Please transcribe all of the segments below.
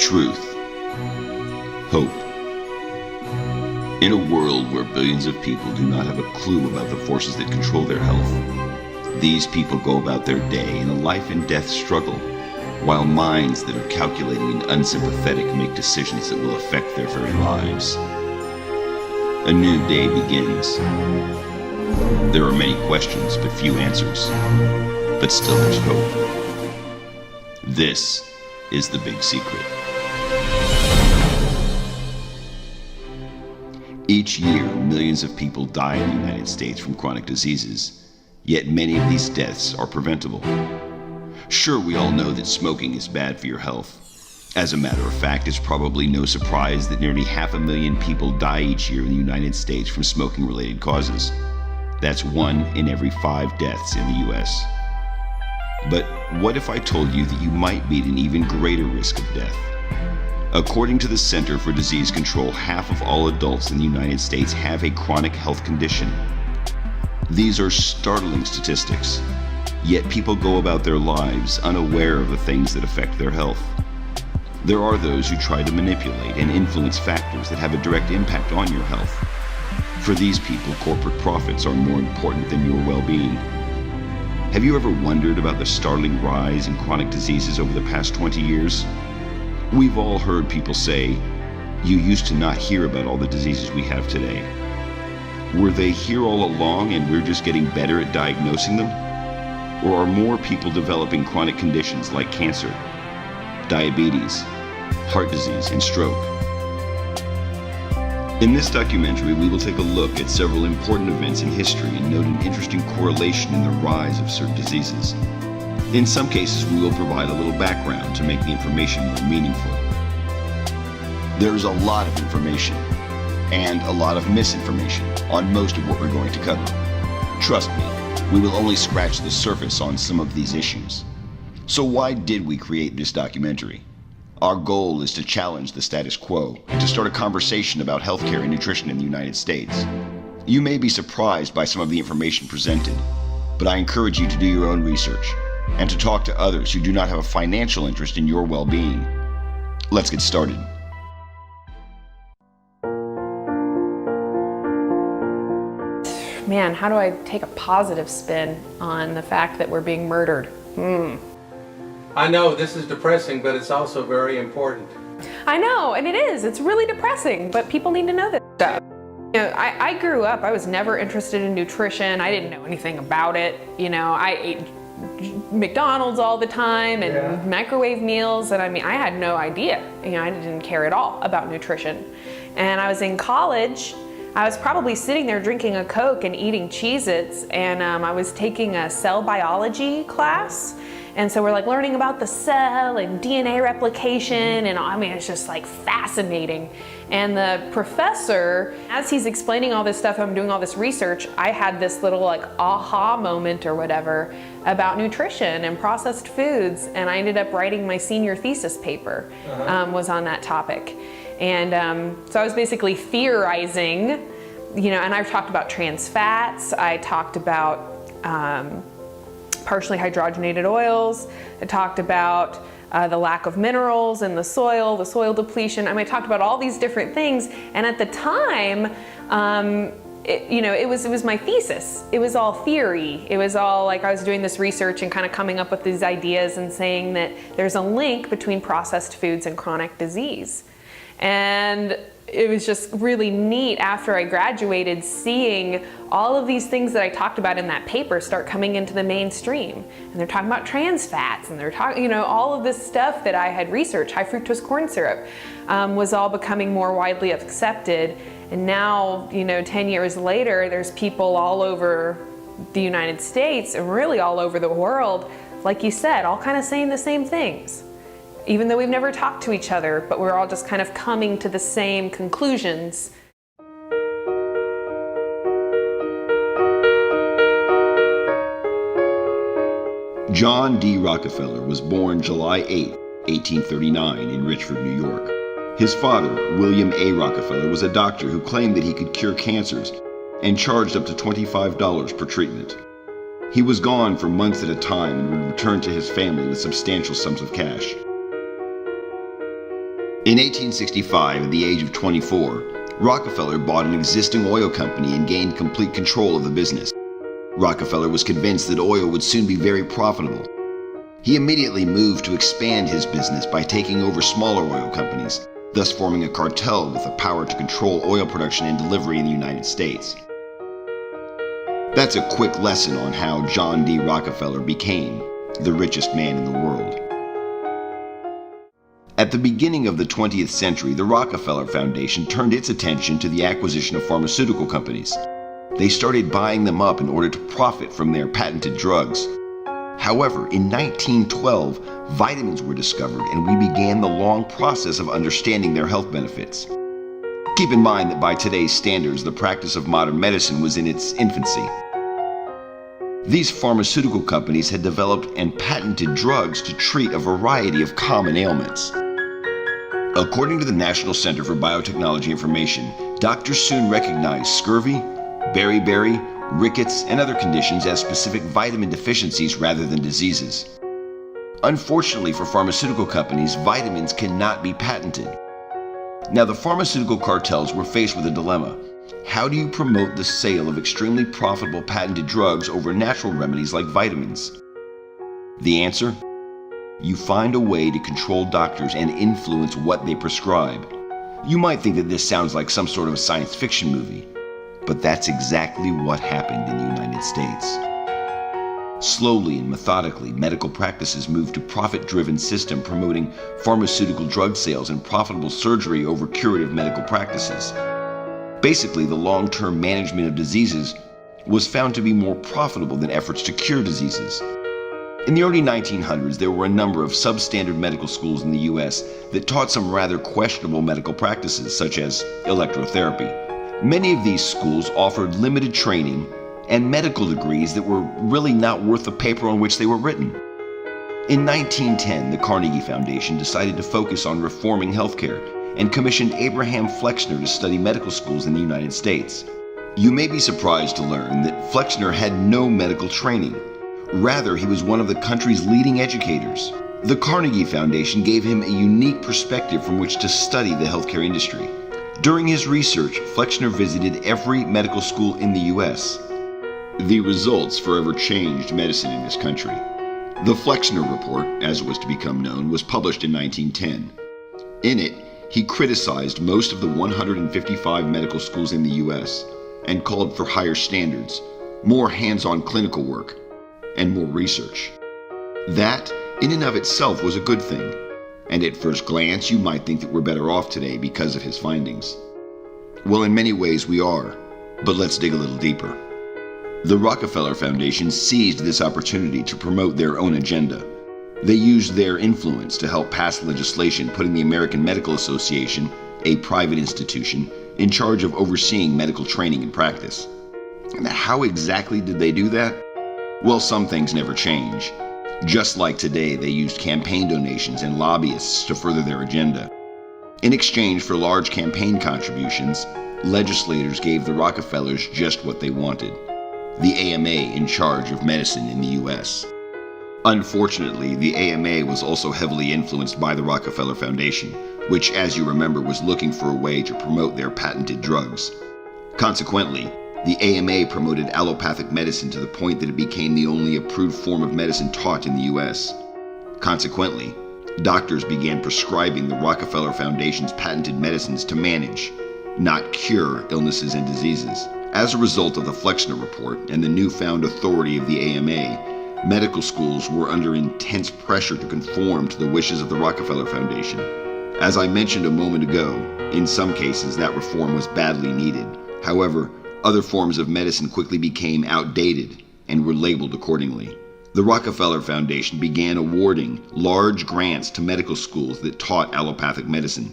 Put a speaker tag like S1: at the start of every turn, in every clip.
S1: Truth. Hope. In a world where billions of people do not have a clue about the forces that control their health, these people go about their day in a life and death struggle, while minds that are calculating and unsympathetic make decisions that will affect their very lives. A new day begins. There are many questions, but few answers. But still there's hope. This is the big secret. Each year, millions of people die in the United States from chronic diseases, yet many of these deaths are preventable. Sure, we all know that smoking is bad for your health. As a matter of fact, it's probably no surprise that nearly 500,000 people die each year in the United States from smoking-related causes. That's 1 in every 5 deaths in the US. But what if I told you that you might be at an even greater risk of death? According to the Center for Disease Control, half of all adults in the United States have a chronic health condition. These are startling statistics, yet people go about their lives unaware of the things that affect their health. There are those who try to manipulate and influence factors that have a direct impact on your health. For these people, corporate profits are more important than your well-being. Have you ever wondered about the startling rise in chronic diseases over the past 20 years? We've all heard people say, "You used to not hear about all the diseases we have today." Were they here all along and we're just getting better at diagnosing them? Or are more people developing chronic conditions like cancer, diabetes, heart disease, and stroke? In this documentary, we will take a look at several important events in history and note an interesting correlation in the rise of certain diseases. In some cases, we will provide a little background to make the information more meaningful. There's a lot of information and a lot of misinformation on most of what we're going to cover. Trust me, we will only scratch the surface on some of these issues. So why did we create this documentary? Our goal is to challenge the status quo and to start a conversation about healthcare and nutrition in the United States. You may be surprised by some of the information presented, but I encourage you to do your own research and to talk to others who do not have a financial interest in your well-being. Let's get started.
S2: Man, how do I take a positive spin on the fact that we're being murdered?
S3: I know this is depressing, but it's also very important.
S2: I know, and it is. It's really depressing, but people need to know this stuff. You know, I grew up, I was never interested in nutrition. I didn't know anything about it. You know, I ate McDonald's all the time and microwave meals, and I mean, I had no idea. You know, I didn't care at all about nutrition. And I was in college. I was probably sitting there drinking a Coke and eating Cheez-Its, and I was taking a cell biology class. And so we're like learning about the cell and DNA replication, and I mean, it's just like fascinating. And the professor, as he's explaining all this stuff, I'm doing all this research, I had this little like aha moment or whatever about nutrition and processed foods, and I ended up writing my senior thesis paper, was on that topic. And so I was basically theorizing, you know, and I've talked about trans fats, I talked about partially hydrogenated oils. I talked about the lack of minerals in the soil depletion. I mean, I talked about all these different things. And at the time, it was my thesis. It was all theory. It was all like I was doing this research and kind of coming up with these ideas and saying that there's a link between processed foods and chronic disease. And it was just really neat after I graduated seeing all of these things that I talked about in that paper start coming into the mainstream. And they're talking about trans fats, and they're talking, you know, all of this stuff that I had researched, high fructose corn syrup, was all becoming more widely accepted. And now, you know, 10 years later, there's people all over the United States and really all over the world, like you said, all kind of saying the same things. Even though we've never talked to each other, but we're all just kind of coming to the same conclusions.
S1: John D. Rockefeller was born July 8, 1839 in Richford, New York. His father, William A. Rockefeller, was a doctor who claimed that he could cure cancers and charged up to $25 per treatment. He was gone for months at a time and would return to his family with substantial sums of cash. In 1865, at the age of 24, Rockefeller bought an existing oil company and gained complete control of the business. Rockefeller was convinced that oil would soon be very profitable. He immediately moved to expand his business by taking over smaller oil companies, thus forming a cartel with the power to control oil production and delivery in the United States. That's a quick lesson on how John D. Rockefeller became the richest man in the world. At the beginning of the 20th century, the Rockefeller Foundation turned its attention to the acquisition of pharmaceutical companies. They started buying them up in order to profit from their patented drugs. However, in 1912, vitamins were discovered and we began the long process of understanding their health benefits. Keep in mind that by today's standards, the practice of modern medicine was in its infancy. These pharmaceutical companies had developed and patented drugs to treat a variety of common ailments. According to the National Center for Biotechnology Information, doctors soon recognized scurvy, beriberi, rickets, and other conditions as specific vitamin deficiencies rather than diseases. Unfortunately for pharmaceutical companies, vitamins cannot be patented. Now, the pharmaceutical cartels were faced with a dilemma. How do you promote the sale of extremely profitable patented drugs over natural remedies like vitamins? The answer? You find a way to control doctors and influence what they prescribe. You might think that this sounds like some sort of a science fiction movie, but that's exactly what happened in the United States. Slowly and methodically, medical practices moved to a profit-driven system promoting pharmaceutical drug sales and profitable surgery over curative medical practices. Basically, the long-term management of diseases was found to be more profitable than efforts to cure diseases. In the early 1900s, there were a number of substandard medical schools in the U.S. that taught some rather questionable medical practices, such as electrotherapy. Many of these schools offered limited training and medical degrees that were really not worth the paper on which they were written. In 1910, the Carnegie Foundation decided to focus on reforming healthcare and commissioned Abraham Flexner to study medical schools in the United States. You may be surprised to learn that Flexner had no medical training. Rather, he was one of the country's leading educators. The Carnegie Foundation gave him a unique perspective from which to study the healthcare industry. During his research, Flexner visited every medical school in the U.S. The results forever changed medicine in this country. The Flexner Report, as it was to become known, was published in 1910. In it, he criticized most of the 155 medical schools in the U.S. and called for higher standards, more hands-on clinical work, and more research. That, in and of itself, was a good thing, and at first glance you might think that we're better off today because of his findings. Well, in many ways we are, but let's dig a little deeper. The Rockefeller Foundation seized this opportunity to promote their own agenda. They used their influence to help pass legislation putting the American Medical Association, a private institution, in charge of overseeing medical training and practice. And how exactly did they do that? Well, some things never change. Just like today, they used campaign donations and lobbyists to further their agenda. In exchange for large campaign contributions, legislators gave the Rockefellers just what they wanted: the AMA in charge of medicine in the U.S. Unfortunately, the AMA was also heavily influenced by the Rockefeller Foundation, which, as you remember, was looking for a way to promote their patented drugs. Consequently, the AMA promoted allopathic medicine to the point that it became the only approved form of medicine taught in the U.S. Consequently, doctors began prescribing the Rockefeller Foundation's patented medicines to manage, not cure, illnesses and diseases. As a result of the Flexner Report and the newfound authority of the AMA, medical schools were under intense pressure to conform to the wishes of the Rockefeller Foundation. As I mentioned a moment ago, in some cases that reform was badly needed. However, other forms of medicine quickly became outdated and were labeled accordingly. The Rockefeller Foundation began awarding large grants to medical schools that taught allopathic medicine.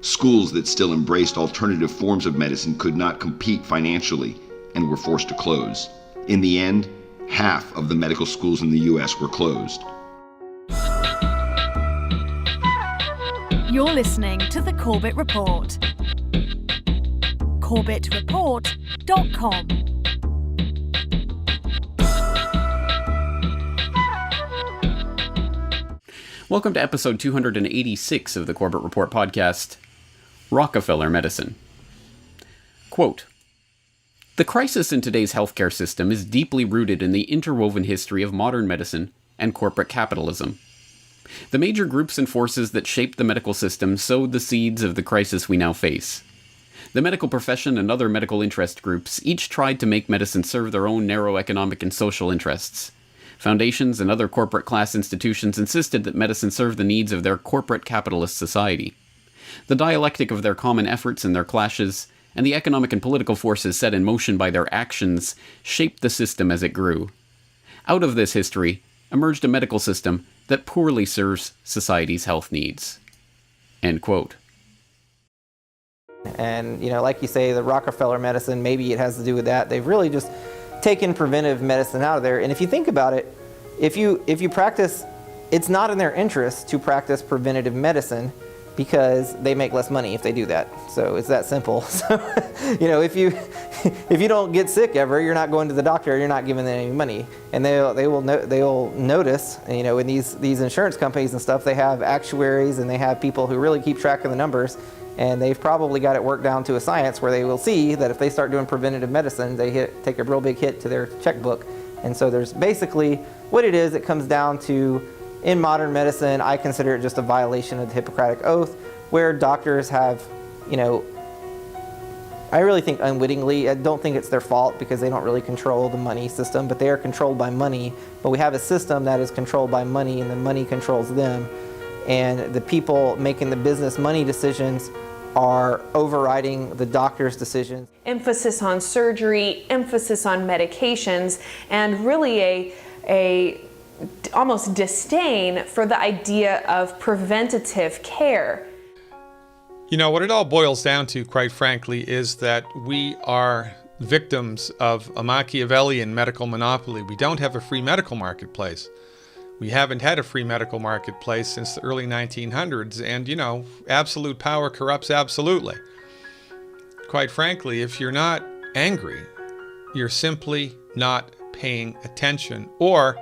S1: Schools that still embraced alternative forms of medicine could not compete financially and were forced to close. In the end, half of the medical schools in the U.S. were closed.
S4: You're listening to The Corbett Report. CorbettReport.com.
S5: Welcome to episode 286 of the Corbett Report podcast, Rockefeller Medicine. Quote, "The crisis in today's healthcare system is deeply rooted in the interwoven history of modern medicine and corporate capitalism. The major groups and forces that shaped the medical system sowed the seeds of the crisis we now face. The medical profession and other medical interest groups each tried to make medicine serve their own narrow economic and social interests. Foundations and other corporate class institutions insisted that medicine serve the needs of their corporate capitalist society. The dialectic of their common efforts and their clashes, and the economic and political forces set in motion by their actions, shaped the system as it grew. Out of this history emerged a medical system that poorly serves society's health needs." End quote.
S6: And, like you say, the Rockefeller medicine, maybe it has to do with that. They've really just taken preventive medicine out of there. And if you think about it, if you practice, it's not in their interest to practice preventative medicine because they make less money if they do that. So it's that simple. So, if you don't get sick ever, you're not going to the doctor, you're not giving them any money. And they'll notice, in these insurance companies and stuff, they have actuaries and they have people who really keep track of the numbers. And they've probably got it worked down to a science where they will see that if they start doing preventative medicine, they take a real big hit to their checkbook. And so there's basically what it is. It comes down to, in modern medicine, I consider it just a violation of the Hippocratic Oath, where doctors have, I really think unwittingly, I don't think it's their fault because they don't really control the money system, but they are controlled by money. But we have a system that is controlled by money, and the money controls them. And the people making the business money decisions are overriding the doctor's decisions.
S2: Emphasis on surgery, emphasis on medications, and really a almost disdain for the idea of preventative care.
S3: What it all boils down to, quite frankly, is that we are victims of a Machiavellian medical monopoly. We don't have a free medical marketplace. We haven't had a free medical marketplace since the early 1900s, and, absolute power corrupts absolutely. Quite frankly, if you're not angry, you're simply not paying attention, or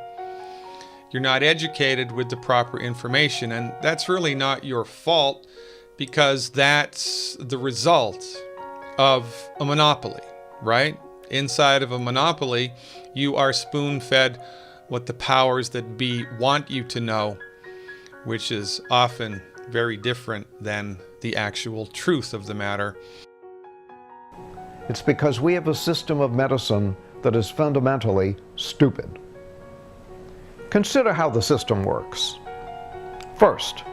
S3: you're not educated with the proper information, and that's really not your fault because that's the result of a monopoly, right? Inside of a monopoly, you are spoon-fed what the powers that be want you to know, which is often very different than the actual truth of the matter.
S7: It's because we have a system of medicine that is fundamentally stupid. Consider how the system works. First,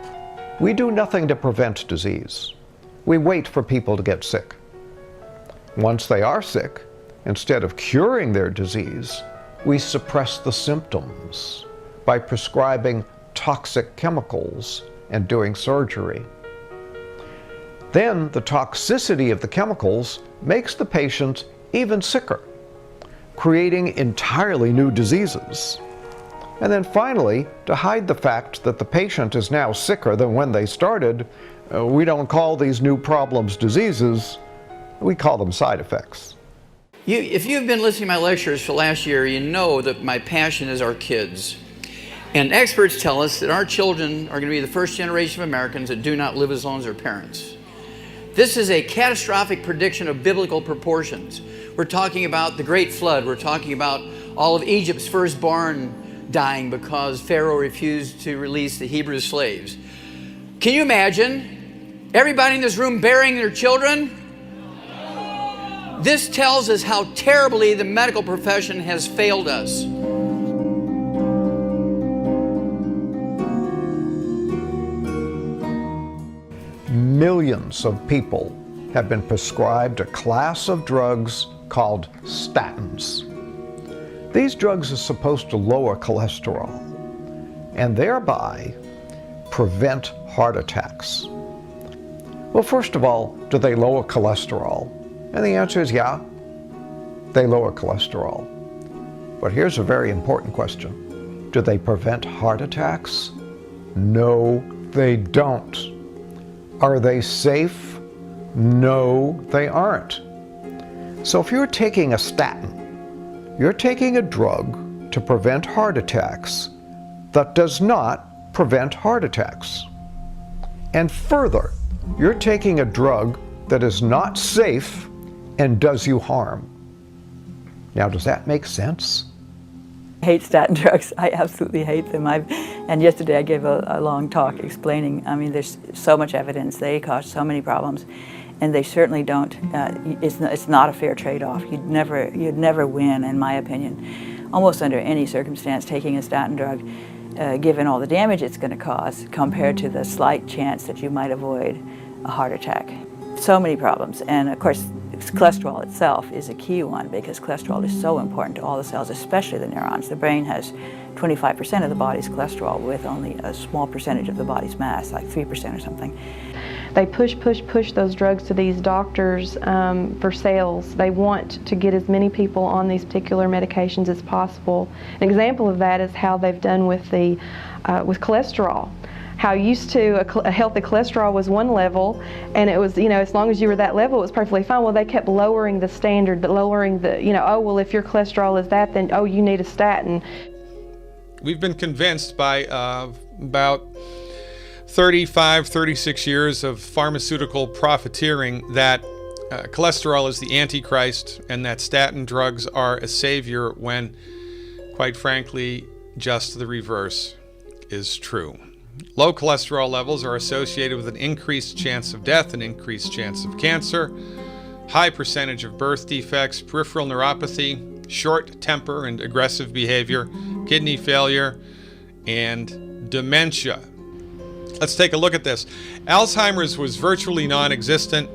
S7: we do nothing to prevent disease. We wait for people to get sick. Once they are sick, instead of curing their disease, we suppress the symptoms by prescribing toxic chemicals and doing surgery. Then the toxicity of the chemicals makes the patient even sicker, creating entirely new diseases. And then finally, to hide the fact that the patient is now sicker than when they started, we don't call these new problems diseases, we call them side effects.
S8: If you've been listening to my lectures for last year, you know that my passion is our kids. And experts tell us that our children are going to be the first generation of Americans that do not live as long as their parents. This is a catastrophic prediction of biblical proportions. We're talking about the Great Flood. We're talking about all of Egypt's firstborn dying because Pharaoh refused to release the Hebrew slaves. Can you imagine everybody in this room burying their children? This tells us how terribly the medical profession has failed us.
S7: Millions of people have been prescribed a class of drugs called statins. These drugs are supposed to lower cholesterol and thereby prevent heart attacks. Well, first of all, do they lower cholesterol? And the answer is yeah, they lower cholesterol. But here's a very important question. Do they prevent heart attacks? No, they don't. Are they safe? No, they aren't. So if you're taking a statin, you're taking a drug to prevent heart attacks that does not prevent heart attacks. And further, you're taking a drug that is not safe and does you harm. Now, does that make sense?
S9: I hate statin drugs. I absolutely hate them. And yesterday I gave a long talk explaining, I mean, there's so much evidence. They cause so many problems, and they certainly don't. It's not a fair trade-off. You'd never win, in my opinion, almost under any circumstance, taking a statin drug, given all the damage it's going to cause, compared to the slight chance that you might avoid a heart attack. So many problems, and of course, cholesterol itself is a key one, because cholesterol is so important to all the cells, especially the neurons. The brain has 25% of the body's cholesterol with only a small percentage of the body's mass, like 3% or something.
S10: They push those drugs to these doctors for sales. They want to get as many people on these particular medications as possible. An example of that is how they've done with with cholesterol. How used to a healthy cholesterol was one level, and it was, as long as you were that level, it was perfectly fine. Well, they kept lowering the standard, lowering the, oh, well, if your cholesterol is that, then, oh, you need a statin.
S3: We've been convinced by about 35, 36 years of pharmaceutical profiteering that cholesterol is the Antichrist and that statin drugs are a savior, when, quite frankly, just the reverse is true. Low cholesterol levels are associated with an increased chance of death, an increased chance of cancer, high percentage of birth defects, peripheral neuropathy, short temper and aggressive behavior, kidney failure, and dementia. Let's take a look at this. Alzheimer's was virtually non-existent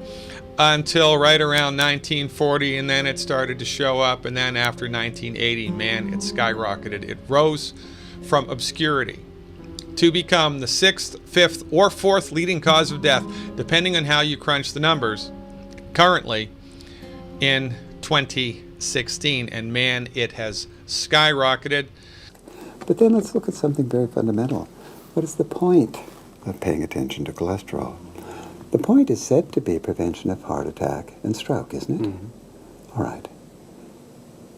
S3: until right around 1940, and then it started to show up, and then after 1980, man, it skyrocketed. It rose from obscurity to become the 6th, 5th, or 4th leading cause of death, depending on how you crunch the numbers, currently in 2016. And man, it has skyrocketed.
S11: But then let's look at something very fundamental. What is the point of paying attention to cholesterol? The point is said to be prevention of heart attack and stroke, isn't it? Mm-hmm. All right.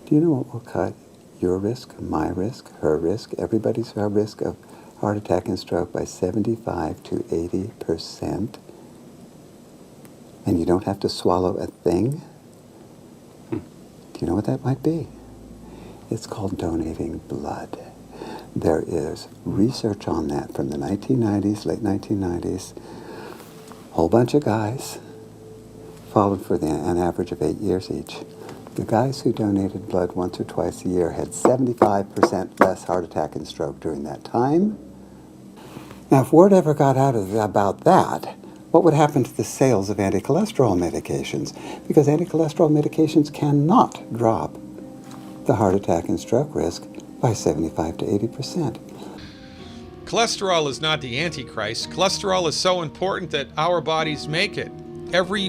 S11: Do you know what will cut your risk, my risk, her risk, everybody's risk of heart attack and stroke by 75 to 80%? And you don't have to swallow a thing? Do you know what that might be? It's called donating blood. There is research on that from the 1990s, late 1990s. Whole bunch of guys followed for an average of 8 years each. The guys who donated blood once or twice a year had 75% less heart attack and stroke during that time. Now, if word ever got out about that, what would happen to the sales of anti-cholesterol medications? Because anti-cholesterol medications cannot drop the heart attack and stroke risk by 75 to 80%.
S3: Cholesterol is not the Antichrist. Cholesterol is so important that our bodies make it. Every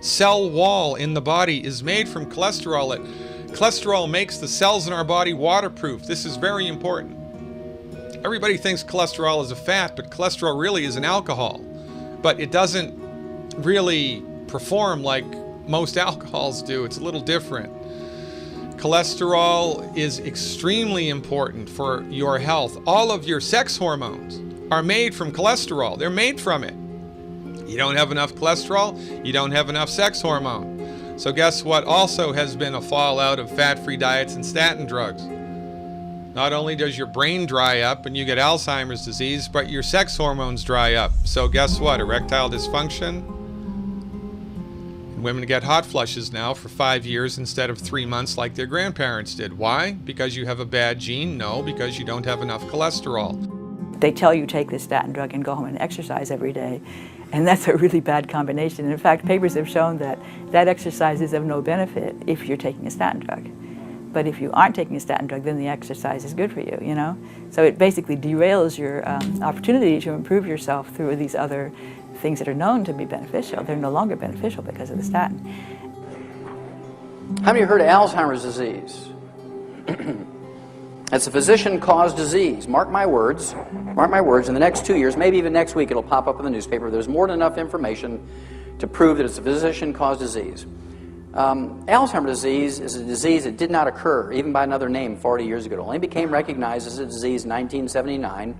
S3: cell wall in the body is made from cholesterol. Cholesterol makes the cells in our body waterproof. This is very important. Everybody thinks cholesterol is a fat, but cholesterol really is an alcohol. But it doesn't really perform like most alcohols do. It's a little different. Cholesterol is extremely important for your health. All of your sex hormones are made from cholesterol. They're made from it. You don't have enough cholesterol, you don't have enough sex hormone. So guess what also has been a fallout of fat-free diets and statin drugs? Not only does your brain dry up and you get Alzheimer's disease, but your sex hormones dry up. So guess what? Erectile dysfunction. Women get hot flushes now for 5 years instead of 3 months like their grandparents did. Why? Because you have a bad gene? No, because you don't have enough cholesterol.
S9: They tell you take this statin drug and go home and exercise every day. And that's a really bad combination. And in fact, papers have shown that exercise is of no benefit if you're taking a statin drug. But if you aren't taking a statin drug, then the exercise is good for you, you know? So it basically derails your opportunity to improve yourself through these other things that are known to be beneficial. They're no longer beneficial because of the statin.
S8: How many of you heard of Alzheimer's disease? It's a physician-caused disease. Mark my words, in the next 2 years, maybe even next week, it'll pop up in the newspaper. There's more than enough information to prove that it's a physician-caused disease. Alzheimer's disease is a disease that did not occur, even by another name, 40 years ago. It only became recognized as a disease in 1979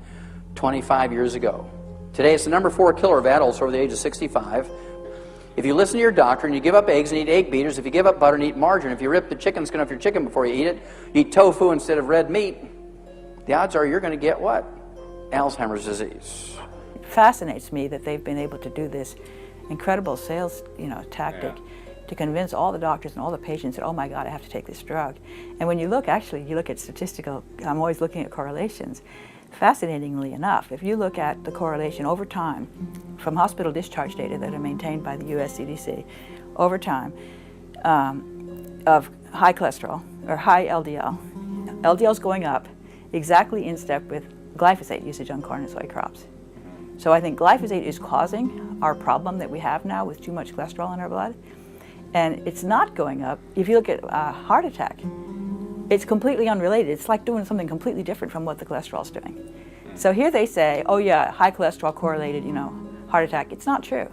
S8: 25 years ago. Today, it's the number 4 killer of adults over the age of 65. If you listen to your doctor and you give up eggs and eat egg beaters, if you give up butter and eat margarine, if you rip the chicken skin off your chicken before you eat it, you eat tofu instead of red meat, the odds are you're going to get what? Alzheimer's disease.
S9: It fascinates me that they've been able to do this incredible sales, tactic to convince all the doctors and all the patients that, oh my God, I have to take this drug. And when you look, you look at statistical, I'm always looking at correlations. Fascinatingly enough, if you look at the correlation over time from hospital discharge data that are maintained by the US CDC over time of high cholesterol or high LDL, LDL's going up exactly in step with glyphosate usage on corn and soy crops. So I think glyphosate is causing our problem that we have now with too much cholesterol in our blood. And it's not going up. If you look at heart attack, it's completely unrelated. It's like doing something completely different from what the cholesterol's doing. So here they say, oh yeah, high cholesterol correlated, heart attack. It's not true.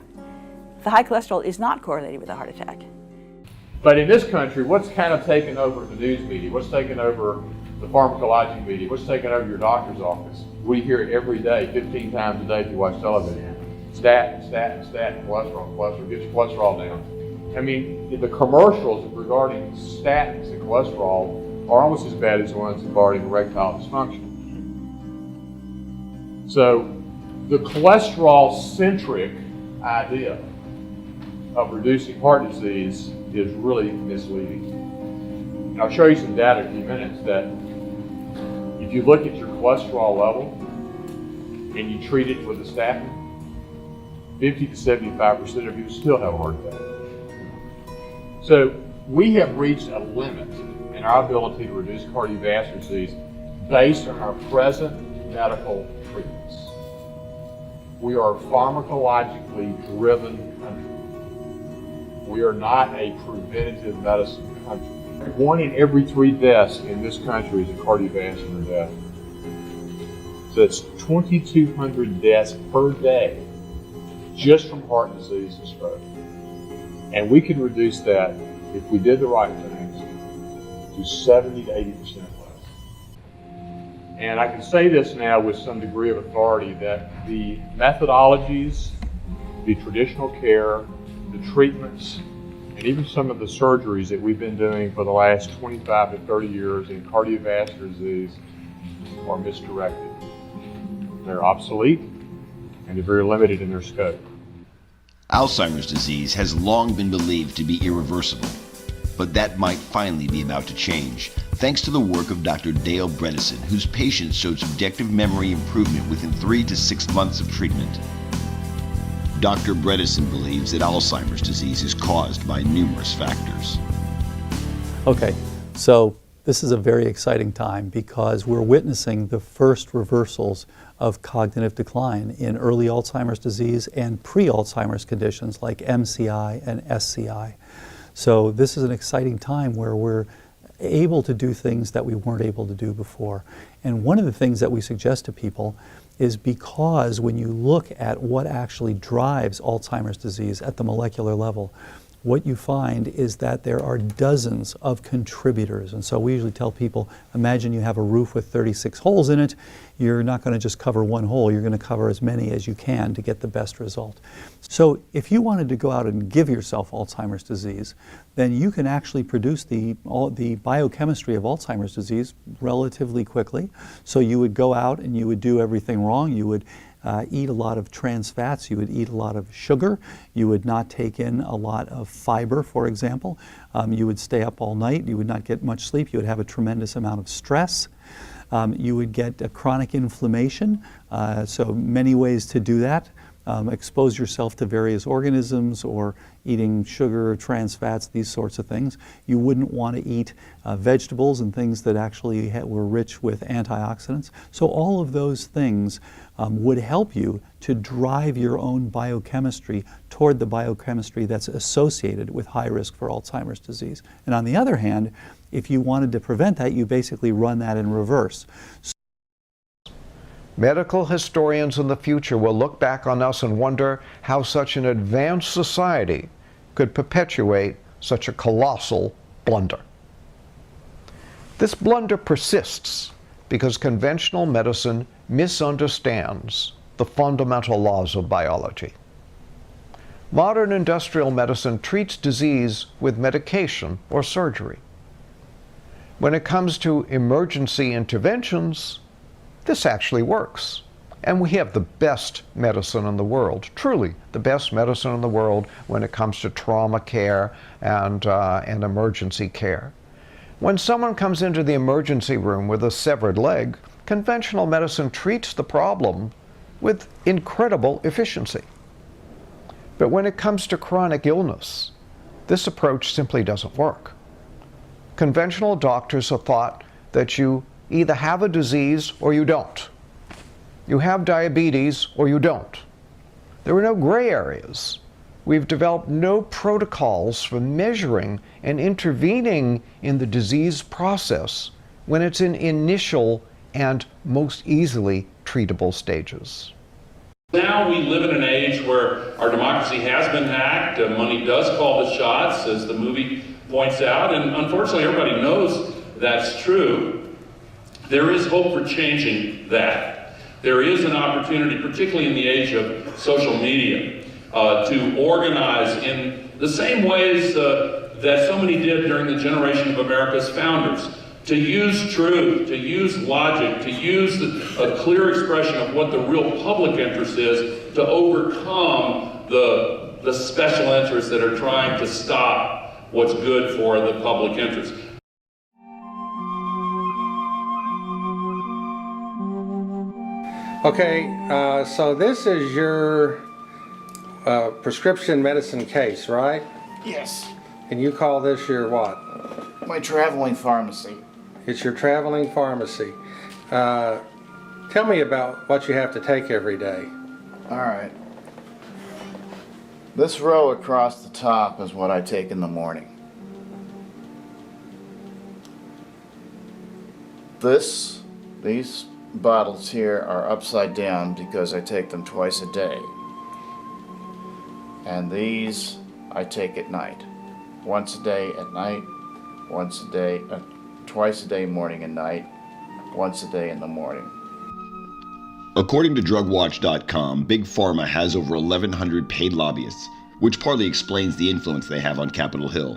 S9: The high cholesterol is not correlated with a heart attack.
S12: But in this country, what's kind of taken over the news media? What's taken over the pharmacologic media? What's taken over your doctor's office? We hear it every day, 15 times a day if you watch television. Statin, cholesterol, get your cholesterol down. I mean, the commercials regarding statins and cholesterol are almost as bad as the ones regarding erectile dysfunction. So the cholesterol-centric idea of reducing heart disease is really misleading. And I'll show you some data in a few minutes that if you look at your cholesterol level and you treat it with a statin, 50 to 75% of you still have a heart attack. So we have reached a limit in our ability to reduce cardiovascular disease based on our present medical treatments. We are a pharmacologically driven country. We are not a preventative medicine country. 1 in every 3 deaths in this country is a cardiovascular death. So it's 2,200 deaths per day just from heart disease and stroke. And we can reduce that, if we did the right things, to 70 to 80% less. And I can say this now with some degree of authority that the methodologies, the traditional care, the treatments, and even some of the surgeries that we've been doing for the last 25 to 30 years in cardiovascular disease are misdirected. They're obsolete and they're very limited in their scope.
S1: Alzheimer's disease has long been believed to be irreversible, but that might finally be about to change, thanks to the work of Dr. Dale Bredesen, whose patients showed subjective memory improvement within 3 to 6 months of treatment. Dr. Bredesen believes that Alzheimer's disease is caused by numerous factors.
S13: Okay, so this is a very exciting time because we're witnessing the first reversals of cognitive decline in early Alzheimer's disease and pre-Alzheimer's conditions like MCI and SCI. So this is an exciting time where we're able to do things that we weren't able to do before. And one of the things that we suggest to people is because when you look at what actually drives Alzheimer's disease at the molecular level, what you find is that there are dozens of contributors. And so we usually tell people, imagine you have a roof with 36 holes in it. You're not going to just cover one hole, you're going to cover as many as you can to get the best result. So if you wanted to go out and give yourself Alzheimer's disease, then you can actually produce the biochemistry of Alzheimer's disease relatively quickly. So you would go out and you would do everything wrong. You would eat a lot of trans fats, you would eat a lot of sugar, you would not take in a lot of fiber, for example. You would stay up all night, you would not get much sleep, you would have a tremendous amount of stress. You would get a chronic inflammation, so many ways to do that. Expose yourself to various organisms or eating sugar, trans fats, these sorts of things. You wouldn't want to eat vegetables and things that actually were rich with antioxidants. So all of those things would help you to drive your own biochemistry toward the biochemistry that's associated with high risk for Alzheimer's disease. And on the other hand, if you wanted to prevent that, you basically run that in reverse.
S7: Medical historians in the future will look back on us and wonder how such an advanced society could perpetuate such a colossal blunder. This blunder persists because conventional medicine misunderstands the fundamental laws of biology. Modern industrial medicine treats disease with medication or surgery. When it comes to emergency interventions, this actually works. And we have the best medicine in the world, truly the best medicine in the world when it comes to trauma care and emergency care. When someone comes into the emergency room with a severed leg, conventional medicine treats the problem with incredible efficiency. But when it comes to chronic illness, this approach simply doesn't work. Conventional doctors have thought that you either have a disease or you don't. You have diabetes or you don't. There are no gray areas. We've developed no protocols for measuring and intervening in the disease process when it's in initial and most easily treatable stages.
S14: Now we live in an age where our democracy has been hacked, money does call the shots, as the movie points out, and unfortunately everybody knows that's true. There is hope for changing that. There is an opportunity, particularly in the age of social media, to organize in the same ways that so many did during the generation of America's founders. To use truth, to use logic, to use a clear expression of what the real public interest is, to overcome the special interests that are trying to stop what's good for the public interest.
S15: Okay, so this is your prescription medicine case, right?
S16: Yes.
S15: And you call this your what?
S16: My traveling pharmacy.
S15: It's your traveling pharmacy. Tell me about what you have to take every day.
S16: All right. This row across the top is what I take in the morning. These bottles here are upside down because I take them twice a day. And these I take at night. Once a day at night, once a day, twice a day morning and night, once a day in the morning.
S1: According to DrugWatch.com, Big Pharma has over 1,100 paid lobbyists, which partly explains the influence they have on Capitol Hill.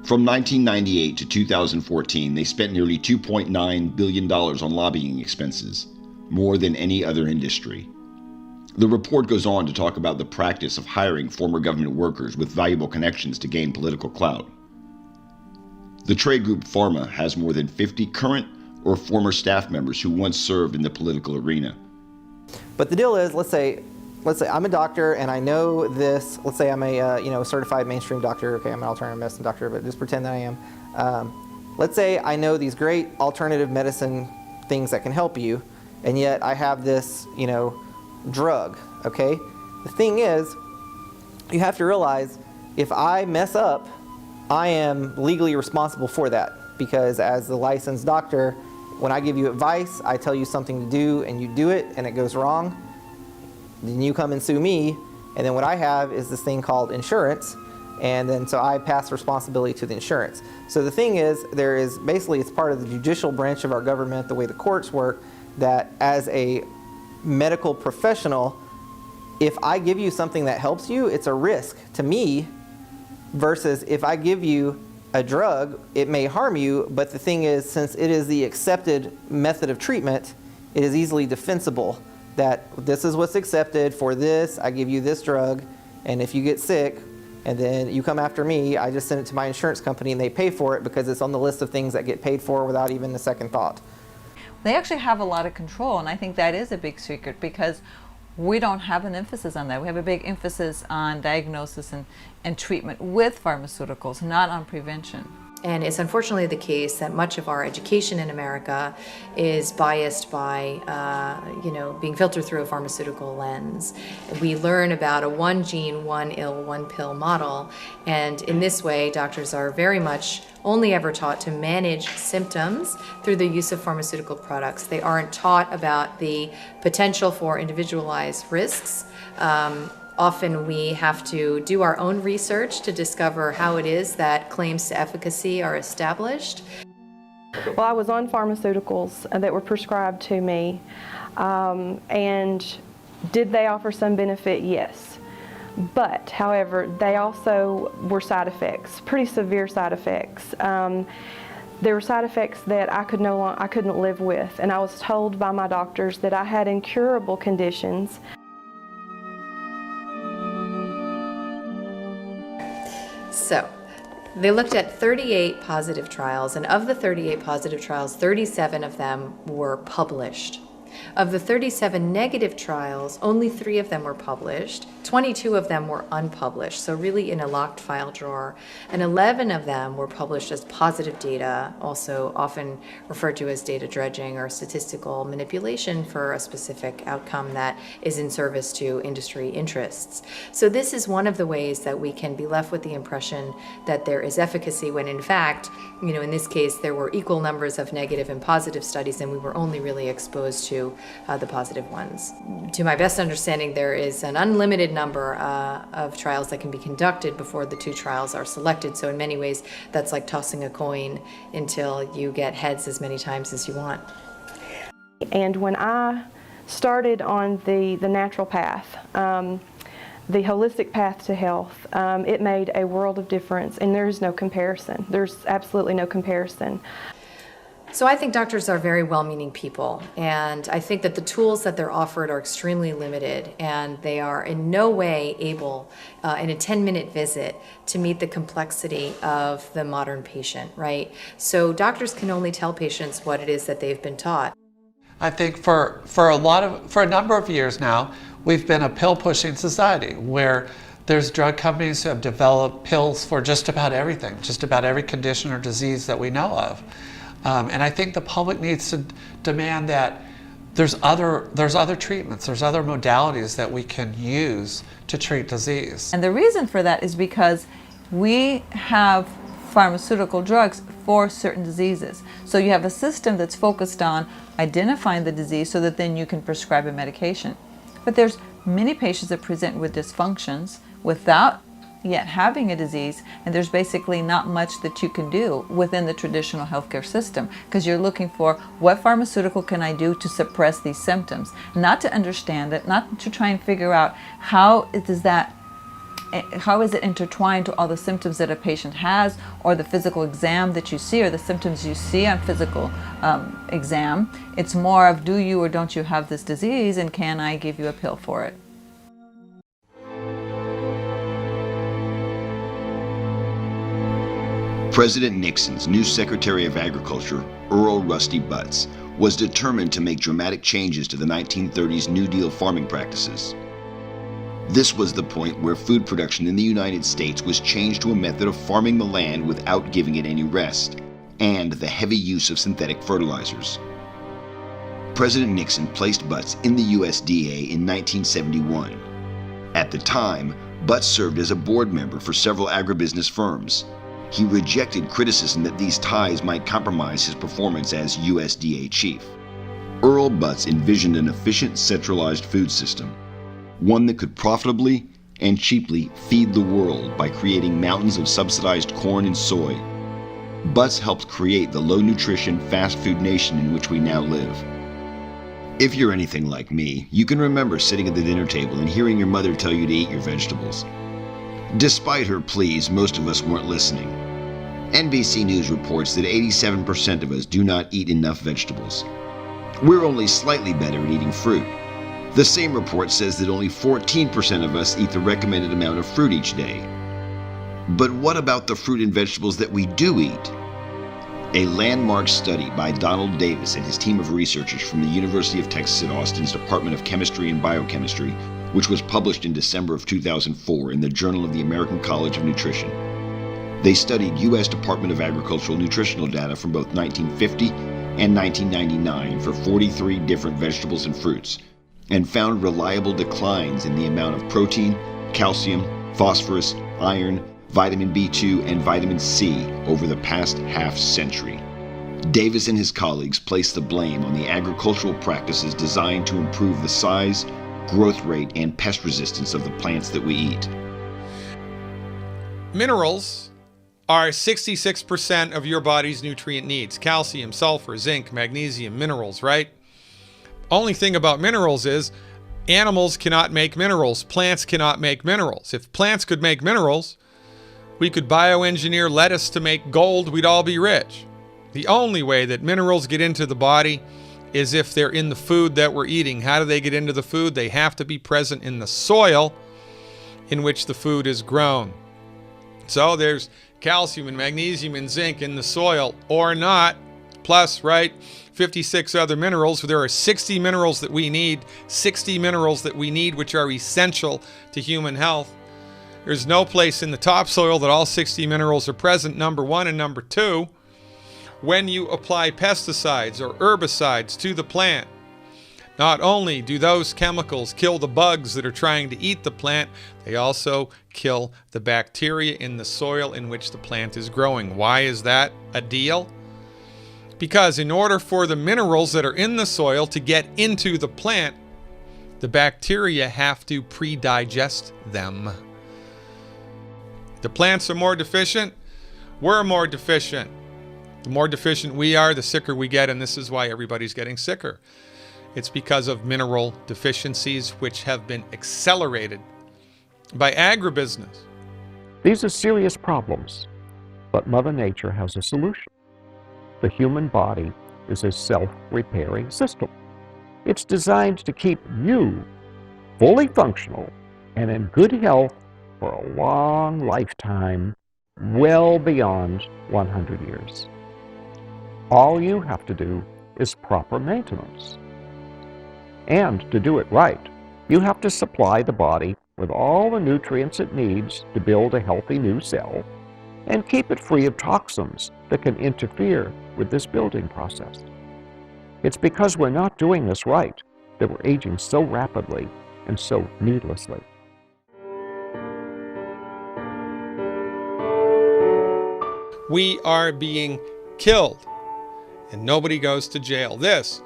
S1: From 1998 to 2014, they spent nearly $2.9 billion on lobbying expenses, more than any other industry. The report goes on to talk about the practice of hiring former government workers with valuable connections to gain political clout. The trade group Pharma has more than 50 current or former staff members who once served in the political arena.
S6: But the deal is, let's say I'm a doctor and I know this. Let's say I'm a certified mainstream doctor. Okay, I'm an alternative medicine doctor, but just pretend that I am. Let's say I know these great alternative medicine things that can help you, and yet I have this, drug. Okay. The thing is, you have to realize if I mess up, I am legally responsible for that, because as the licensed doctor, when I give you advice, I tell you something to do and you do it and it goes wrong, then you come and sue me, and then what I have is this thing called insurance, and then so I pass responsibility to the insurance. So the thing is, it's part of the judicial branch of our government, the way the courts work, that as a medical professional, if I give you something that helps you, it's a risk to me, versus if I give you a drug, it may harm you, but the thing is, since it is the accepted method of treatment, it is easily defensible that this is what's accepted for this, I give you this drug, and if you get sick and then you come after me, I just send it to my insurance company and they pay for it because it's on the list of things that get paid for without even a second thought.
S17: They actually have a lot of control, and I think that is a big secret because we don't have an emphasis on that. We have a big emphasis on diagnosis and treatment with pharmaceuticals, not on prevention.
S18: And it's unfortunately the case that much of our education in America is biased by, being filtered through a pharmaceutical lens. We learn about a one gene, one ill, one pill model, and in this way, doctors are very much only ever taught to manage symptoms through the use of pharmaceutical products. They aren't taught about the potential for individualized risks. Often we have to do our own research to discover how it is that claims to efficacy are established.
S10: Well, I was on pharmaceuticals that were prescribed to me. And did they offer some benefit? Yes. But, however, they also were side effects, pretty severe side effects. There were side effects that I couldn't live with, and I was told by my doctors that I had incurable conditions.
S18: So, they looked at 38 positive trials, and of the 38 positive trials, 37 of them were published. Of the 37 negative trials, only 3 of them were published, 22 of them were unpublished, so really in a locked file drawer, and 11 of them were published as positive data, also often referred to as data dredging or statistical manipulation for a specific outcome that is in service to industry interests. So this is one of the ways that we can be left with the impression that there is efficacy when in fact, in this case, there were equal numbers of negative and positive studies, and we were only really exposed to the positive ones. To my best understanding, there is an unlimited number of trials that can be conducted before the 2 trials are selected. So in many ways, that's like tossing a coin until you get heads as many times as you want.
S10: And when I started on the natural path, the holistic path to health, it made a world of difference, and there is no comparison. There's absolutely no comparison.
S18: So I think doctors are very well-meaning people, and I think that the tools that they're offered are extremely limited, and they are in no way able, in a 10-minute visit, to meet the complexity of the modern patient, right? So doctors can only tell patients what it is that they've been taught.
S19: I think for a number of years now, we've been a pill-pushing society where there's drug companies who have developed pills for just about everything, just about every condition or disease that we know of. And I think the public needs to demand that there's other treatments, there's other modalities that we can use to treat disease.
S17: And the reason for that is because we have pharmaceutical drugs for certain diseases. So you have a system that's focused on identifying the disease so that then you can prescribe a medication. But there's many patients that present with dysfunctions without yet having a disease, and there's basically not much that you can do within the traditional healthcare system because you're looking for what pharmaceutical can I do to suppress these symptoms, not to understand it, not to try and figure out how is it intertwined to all the symptoms that a patient has, or the physical exam that you see, or the symptoms you see on physical exam. It's more of, do you or don't you have this disease, and can I give you a pill for it?
S1: President Nixon's new Secretary of Agriculture, Earl Rusty Butz, was determined to make dramatic changes to the 1930s New Deal farming practices. This was the point where food production in the United States was changed to a method of farming the land without giving it any rest, and the heavy use of synthetic fertilizers. President Nixon placed Butz in the USDA in 1971. At the time, Butz served as a board member for several agribusiness firms. He rejected criticism that these ties might compromise his performance as USDA chief. Earl Butz envisioned an efficient, centralized food system, one that could profitably and cheaply feed the world by creating mountains of subsidized corn and soy. Butz helped create the low-nutrition, fast-food nation in which we now live. If you're anything like me, you can remember sitting at the dinner table and hearing your mother tell you to eat your vegetables. Despite her pleas, most of us weren't listening. NBC News reports that 87% of us do not eat enough vegetables. We're only slightly better at eating fruit. The same report says that only 14% of us eat the recommended amount of fruit each day. But what about the fruit and vegetables that we do eat? A landmark study by Donald Davis and his team of researchers from the University of Texas at Austin's Department of Chemistry and Biochemistry, which was published in December of 2004 in the Journal of the American College of Nutrition. They studied U.S. Department of Agricultural nutritional data from both 1950 and 1999 for 43 different vegetables and fruits, and found reliable declines in the amount of protein, calcium, phosphorus, iron, vitamin B2, and vitamin C over the past half-century. Davis and his colleagues placed the blame on the agricultural practices designed to improve the size, growth rate, and pest resistance of the plants that we eat.
S3: Minerals are 66% of your body's nutrient needs. Calcium, sulfur, zinc, magnesium, minerals, right? Only thing about minerals is animals cannot make minerals. Plants cannot make minerals. If plants could make minerals, we could bioengineer lettuce to make gold. We'd all be rich. The only way that minerals get into the body is if they're in the food that we're eating. How do they get into the food? They have to be present in the soil in which the food is grown. So there's calcium and magnesium and zinc in the soil, or not, plus, right, 56 other minerals. There are 60 minerals that we need, which are essential to human health. There's no place in the topsoil that all 60 minerals are present, number one. And number two, when you apply pesticides or herbicides to the plant, not only do those chemicals kill the bugs that are trying to eat the plant, they also kill the bacteria in the soil in which the plant is growing. Why is that a deal? Because in order for the minerals that are in the soil to get into the plant, the bacteria have to pre-digest them. The plants are more deficient, we're more deficient. The more deficient we are, the sicker we get, and this is why everybody's getting sicker. It's because of mineral deficiencies which have been accelerated by agribusiness.
S20: These are serious problems, but Mother Nature has a solution. The human body is a self-repairing system. It's designed to keep you fully functional and in good health for a long lifetime, well beyond 100 years. All you have to do is proper maintenance. And to do it right, you have to supply the body with all the nutrients it needs to build a healthy new cell and keep it free of toxins that can interfere with this building process. It's because we're not doing this right that we're aging so rapidly and so needlessly.
S3: We are being killed, and nobody goes to jail. This,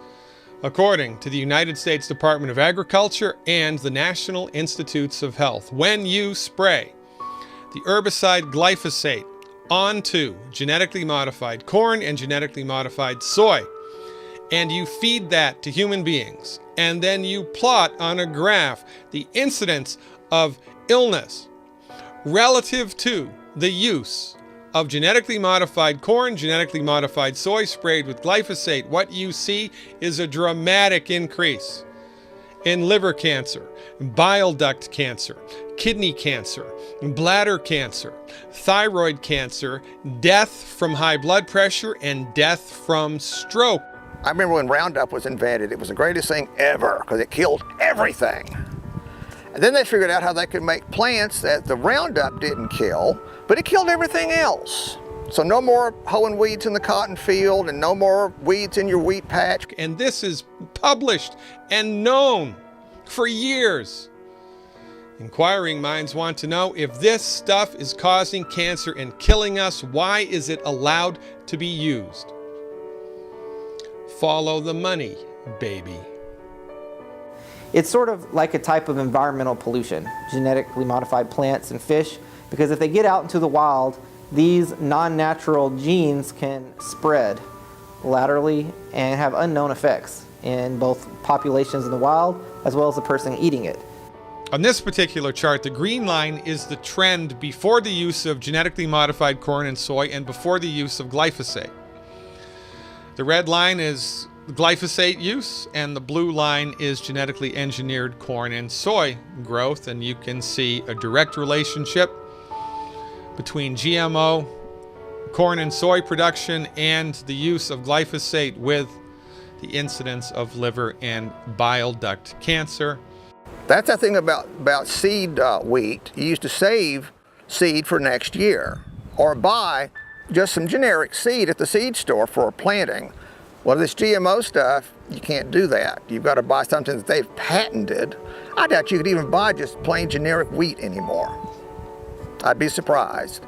S3: according to the United States Department of Agriculture and the National Institutes of Health. When you spray the herbicide glyphosate onto genetically modified corn and genetically modified soy, and you feed that to human beings, and then you plot on a graph the incidence of illness relative to the use of genetically modified corn, genetically modified soy sprayed with glyphosate, what you see is a dramatic increase in liver cancer, bile duct cancer, kidney cancer, bladder cancer, thyroid cancer, death from high blood pressure, and death from stroke.
S21: I remember when Roundup was invented, it was the greatest thing ever because it killed everything. And then they figured out how they could make plants that the Roundup didn't kill, but it killed everything else. So no more hoeing weeds in the cotton field and no more weeds in your wheat patch.
S3: And this is published and known for years. Inquiring minds want to know, if this stuff is causing cancer and killing us, why is it allowed to be used? Follow the money, baby.
S6: It's sort of like a type of environmental pollution, genetically modified plants and fish, because if they get out into the wild, these non-natural genes can spread laterally and have unknown effects in both populations in the wild as well as the person eating it.
S3: On this particular chart, the green line is the trend before the use of genetically modified corn and soy and before the use of glyphosate. The red line is glyphosate use, and the blue line is genetically engineered corn and soy growth, and you can see a direct relationship between GMO corn and soy production and the use of glyphosate with the incidence of liver and bile duct cancer.
S21: That's the thing about seed wheat. You used to save seed for next year or buy just some generic seed at the seed store for planting. Well, this GMO stuff, you can't do that. You've got to buy something that they've patented. I doubt you could even buy just plain generic wheat anymore. I'd be surprised.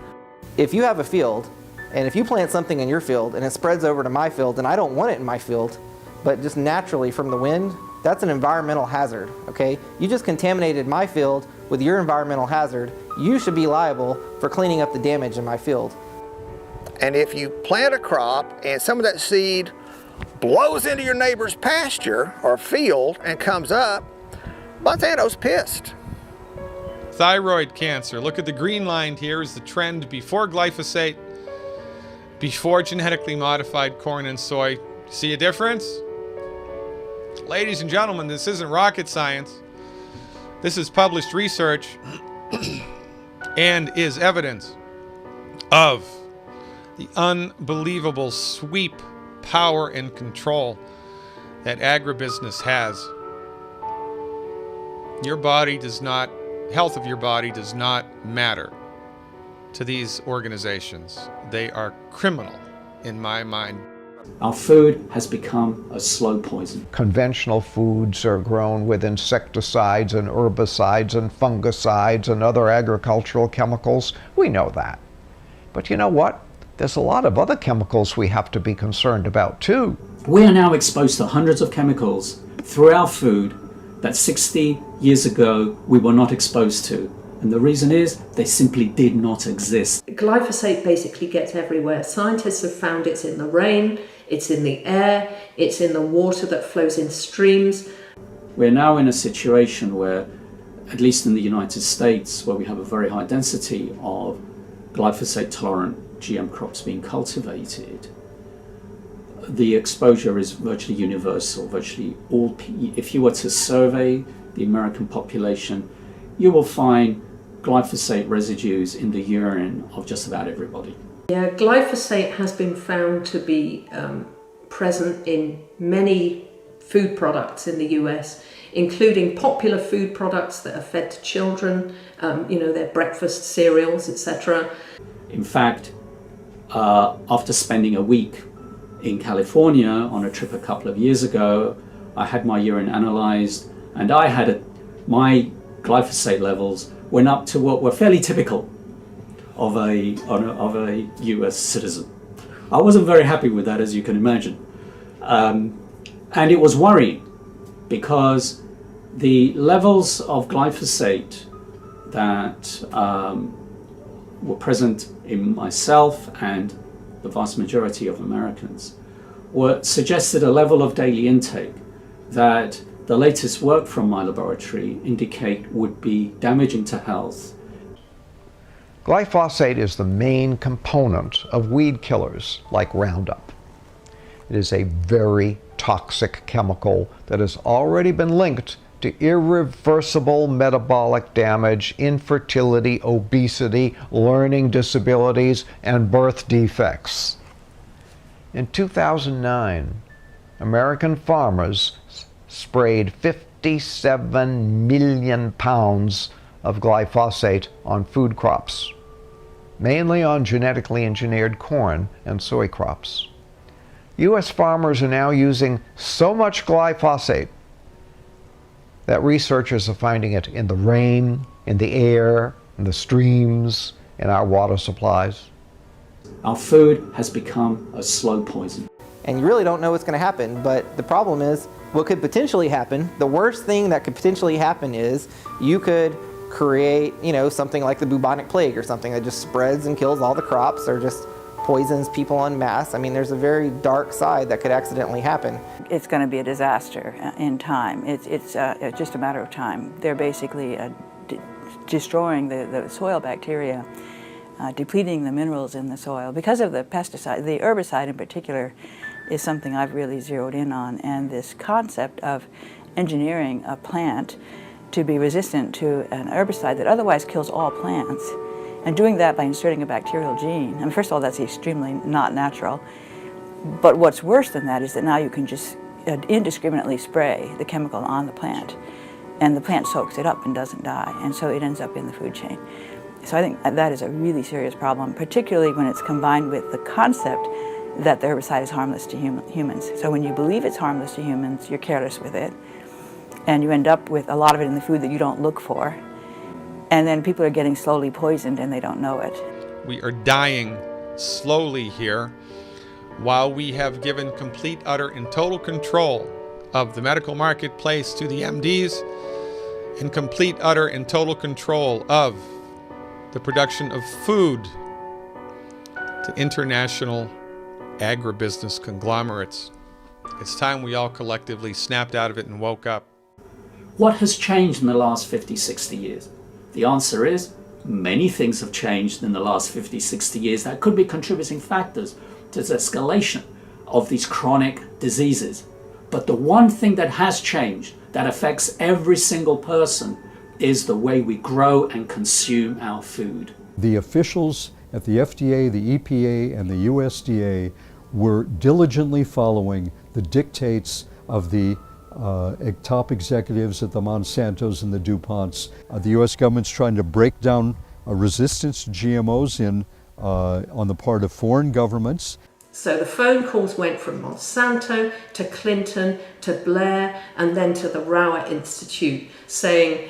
S6: If you have a field, and if you plant something in your field and it spreads over to my field and I don't want it in my field, but just naturally from the wind, that's an environmental hazard, okay? You just contaminated my field with your environmental hazard. You should be liable for cleaning up the damage in my field.
S21: And if you plant a crop and some of that seed blows into your neighbor's pasture or field and comes up, Monsanto's pissed.
S3: Thyroid cancer. Look at the green line here is the trend before glyphosate, before genetically modified corn and soy. See a difference? Ladies and gentlemen, this isn't rocket science. This is published research and is evidence of the unbelievable sweep, power, and control that agribusiness has. Your body does not, health of your body does not matter to these organizations. They are criminal in my mind.
S4: Our food has become a slow poison.
S7: Conventional foods are grown with insecticides and herbicides and fungicides and other agricultural chemicals. We know that. But you know what? There's a lot of other chemicals we have to be concerned about too.
S4: We are now exposed to hundreds of chemicals through our food that 60 years ago we were not exposed to. And the reason is they simply did not exist.
S22: Glyphosate basically gets everywhere. Scientists have found it's in the rain, it's in the air, it's in the water that flows in streams.
S4: We're now in a situation where, at least in the United States, where we have a very high density of glyphosate-tolerant GM crops being cultivated, the exposure is virtually universal. Virtually all, if you were to survey the American population, you will find glyphosate residues in the urine of just about everybody.
S22: Yeah, glyphosate has been found to be present in many food products in the US, including popular food products that are fed to children, their breakfast cereals, etc.
S4: In fact, after spending a week in California on a trip a couple of years ago, I had my urine analyzed, and I had my glyphosate levels went up to what were fairly typical of a US citizen. I wasn't very happy with that, as you can imagine. And it was worrying because the levels of glyphosate that were present in myself and the vast majority of Americans suggested a level of daily intake that the latest work from my laboratory indicate would be damaging to health.
S7: Glyphosate is the main component of weed killers like Roundup. It is a very toxic chemical that has already been linked to irreversible metabolic damage, infertility, obesity, learning disabilities, and birth defects. In 2009, American farmers sprayed 57 million pounds of glyphosate on food crops, mainly on genetically engineered corn and soy crops. U.S. farmers are now using so much glyphosate that researchers are finding it in the rain, in the air, in the streams, in our water supplies.
S4: Our food has become a slow poison.
S6: And you really don't know what's going to happen, but the problem is what could potentially happen, the worst thing that could potentially happen is you could create, something like the bubonic plague or something that just spreads and kills all the crops or just poisons people en masse. I mean, there's a very dark side that could accidentally happen.
S9: It's going to be a disaster in time. It's just a matter of time. They're basically destroying the soil bacteria, depleting the minerals in the soil. Because of the pesticide, the herbicide in particular is something I've really zeroed in on, and this concept of engineering a plant to be resistant to an herbicide that otherwise kills all plants, and doing that by inserting a bacterial gene. I mean, first of all, that's extremely not natural. But what's worse than that is that now you can just indiscriminately spray the chemical on the plant, and the plant soaks it up and doesn't die, and so it ends up in the food chain. So I think that is a really serious problem, particularly when it's combined with the concept that the herbicide is harmless to humans. So when you believe it's harmless to humans, you're careless with it, and you end up with a lot of it in the food that you don't look for. And then people are getting slowly poisoned and they don't know it.
S3: We are dying slowly here while we have given complete, utter, and total control of the medical marketplace to the MDs and complete, utter, and total control of the production of food to international agribusiness conglomerates. It's time we all collectively snapped out of it and woke up.
S4: What has changed in the last 50, 60 years? The answer is many things have changed in the last 50, 60 years that could be contributing factors to the escalation of these chronic diseases. But the one thing that has changed, that affects every single person, is the way we grow and consume our food.
S2: The officials at the FDA, the EPA, and the USDA were diligently following the dictates of the top executives at the Monsantos and the DuPonts. The U.S. government's trying to break down resistance to GMOs on the part of foreign governments.
S22: So the phone calls went from Monsanto to Clinton to Blair and then to the Rower Institute saying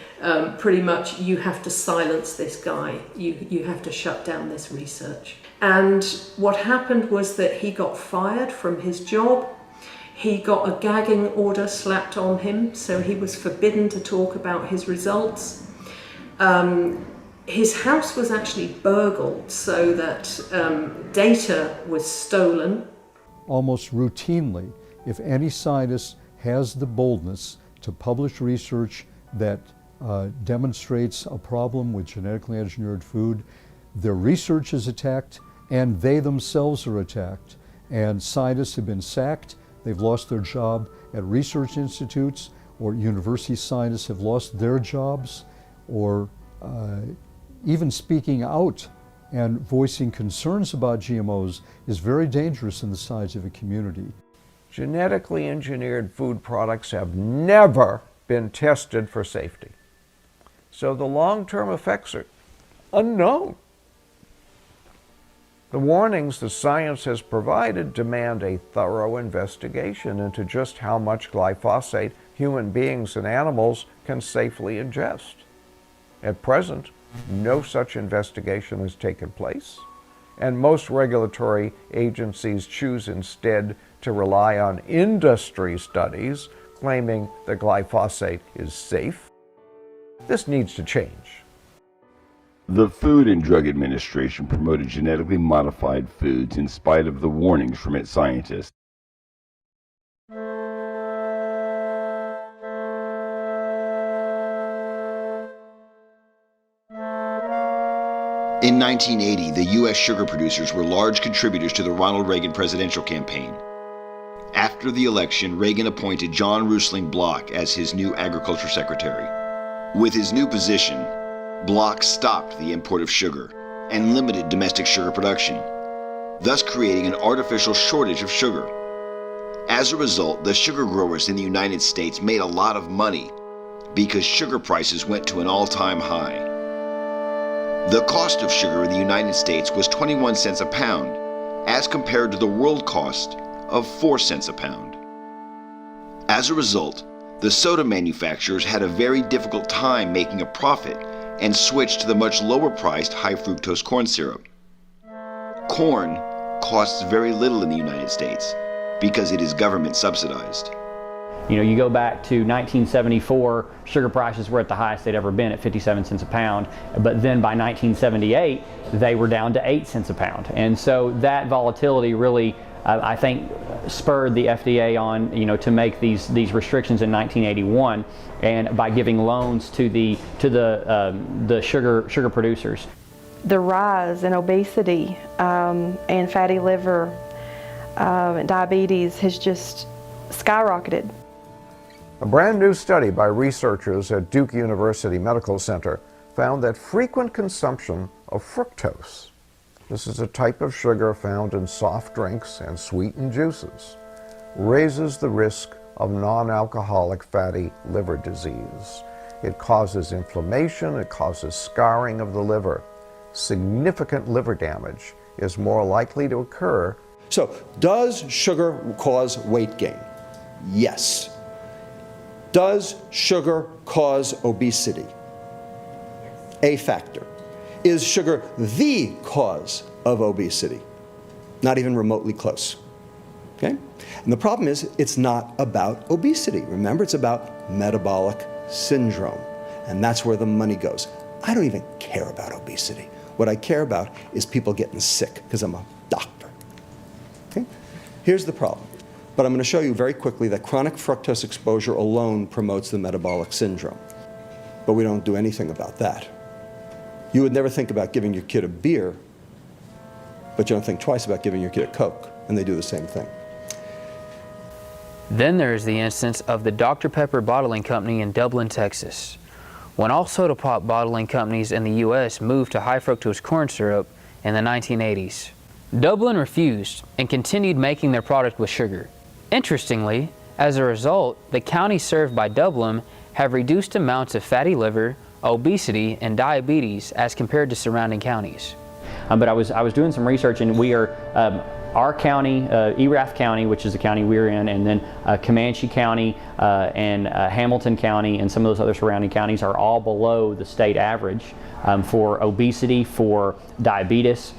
S22: pretty much you have to silence this guy, you have to shut down this research. And what happened was that he got fired from his job. He got a gagging order slapped on him, so he was forbidden to talk about his results. His house was actually burgled so that data was stolen.
S2: Almost routinely, if any scientist has the boldness to publish research that demonstrates a problem with genetically engineered food, their research is attacked and they themselves are attacked. And scientists have been sacked, they've lost their job at research institutes, or university scientists have lost their jobs, or even speaking out and voicing concerns about GMOs is very dangerous in the scientific community.
S20: Genetically engineered food products have never been tested for safety. So the long-term effects are unknown. The warnings the science has provided demand a thorough investigation into just how much glyphosate human beings and animals can safely ingest. At present, no such investigation has taken place, and most regulatory agencies choose instead to rely on industry studies claiming that glyphosate is safe. This needs to change.
S1: The Food and Drug Administration promoted genetically modified foods in spite of the warnings from its scientists. In 1980, the U.S. sugar producers were large contributors to the Ronald Reagan presidential campaign. After the election, Reagan appointed John Rusling Block as his new agriculture secretary. With his new position, Block stopped the import of sugar and limited domestic sugar production, thus creating an artificial shortage of sugar. As a result, the sugar growers in the United States made a lot of money because sugar prices went to an all-time high. The cost of sugar in the United States was 21 cents a pound, as compared to the world cost of 4 cents a pound. As a result, the soda manufacturers had a very difficult time making a profit and switched to the much lower-priced high-fructose corn syrup. Corn costs very little in the United States because it is government subsidized.
S5: You know, you go back to 1974, sugar prices were at the highest they'd ever been at 57 cents a pound, but then by 1978, they were down to 8 cents a pound. And so that volatility really, I think, spurred the FDA on, to make these restrictions in 1981, and by giving loans to the sugar producers.
S10: The rise in obesity and fatty liver and diabetes has just skyrocketed.
S20: A brand new study by researchers at Duke University Medical Center found that frequent consumption of fructose, this is a type of sugar found in soft drinks and sweetened juices, raises the risk of non-alcoholic fatty liver disease. It causes inflammation, it causes scarring of the liver. Significant liver damage is more likely to occur.
S23: So, does sugar cause weight gain? Yes. Does sugar cause obesity? A factor. Is sugar the cause of obesity? Not even remotely close. Okay? And the problem is, it's not about obesity. Remember, it's about metabolic syndrome. And that's where the money goes. I don't even care about obesity. What I care about is people getting sick, because I'm a doctor. Okay? Here's the problem. But I'm going to show you very quickly that chronic fructose exposure alone promotes the metabolic syndrome. But we don't do anything about that. You would never think about giving your kid a beer, but you don't think twice about giving your kid a Coke, and they do the same thing.
S8: Then there is the instance of the Dr. Pepper bottling company in Dublin, Texas. When all soda pop bottling companies in the U.S. moved to high fructose corn syrup in the 1980s, Dublin refused and continued making their product with sugar. Interestingly, as a result, the counties served by Dublin have reduced amounts of fatty liver, obesity, and diabetes as compared to surrounding counties.
S5: But I was doing some research, and we are, our county, Erath County, which is the county we're in, and then Comanche County and Hamilton County and some of those other surrounding counties are all below the state average for obesity, for diabetes.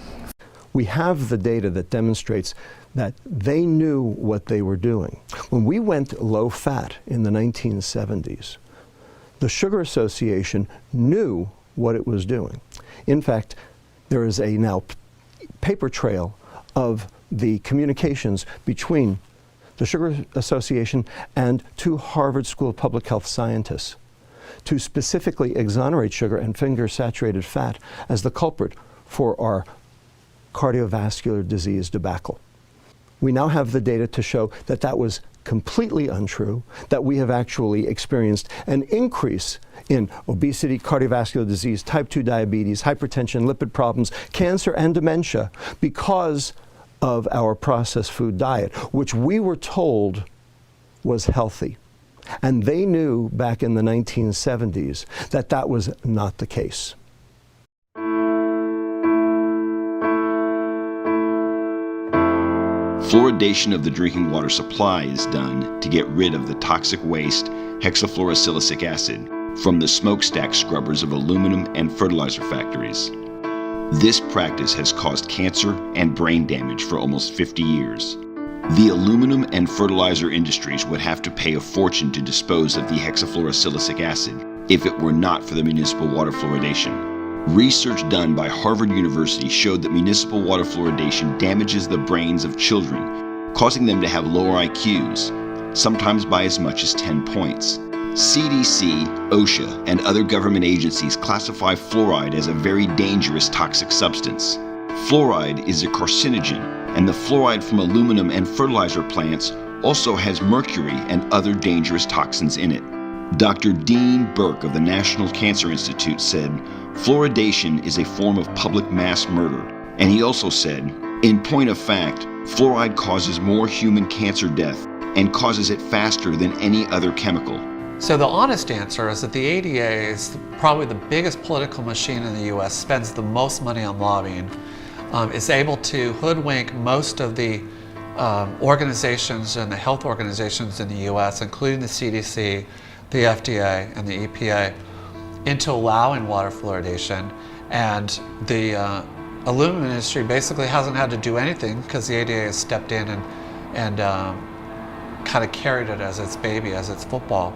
S23: We have the data that demonstrates that they knew what they were doing. When we went low fat in the 1970s, the Sugar Association knew what it was doing. In fact, there is a now paper trail of the communications between the Sugar Association and two Harvard School of Public Health scientists to specifically exonerate sugar and finger saturated fat as the culprit for our cardiovascular disease debacle. We now have the data to show that that was completely untrue, that we have actually experienced an increase in obesity, cardiovascular disease, type 2 diabetes, hypertension, lipid problems, cancer, and dementia because of our processed food diet, which we were told was healthy. And they knew back in the 1970s that that was not the case.
S1: Fluoridation of the drinking water supply is done to get rid of the toxic waste hexafluorosilicic acid from the smokestack scrubbers of aluminum and fertilizer factories. This practice has caused cancer and brain damage for almost 50 years. The aluminum and fertilizer industries would have to pay a fortune to dispose of the hexafluorosilicic acid if it were not for the municipal water fluoridation. Research done by Harvard University showed that municipal water fluoridation damages the brains of children, causing them to have lower IQs, sometimes by as much as 10 points. CDC, OSHA, and other government agencies classify fluoride as a very dangerous toxic substance. Fluoride is a carcinogen, and the fluoride from aluminum and fertilizer plants also has mercury and other dangerous toxins in it. Dr. Dean Burke of the National Cancer Institute said, "Fluoridation is a form of public mass murder." And he also said, "In point of fact, fluoride causes more human cancer death and causes it faster than any other chemical."
S19: So the honest answer is that the ADA is probably the biggest political machine in the US, spends the most money on lobbying, is able to hoodwink most of the organizations and the health organizations in the US, including the CDC, the FDA, and the EPA, into allowing water fluoridation. And the aluminum industry basically hasn't had to do anything because the ADA has stepped in and kind of carried it as its baby, as its football.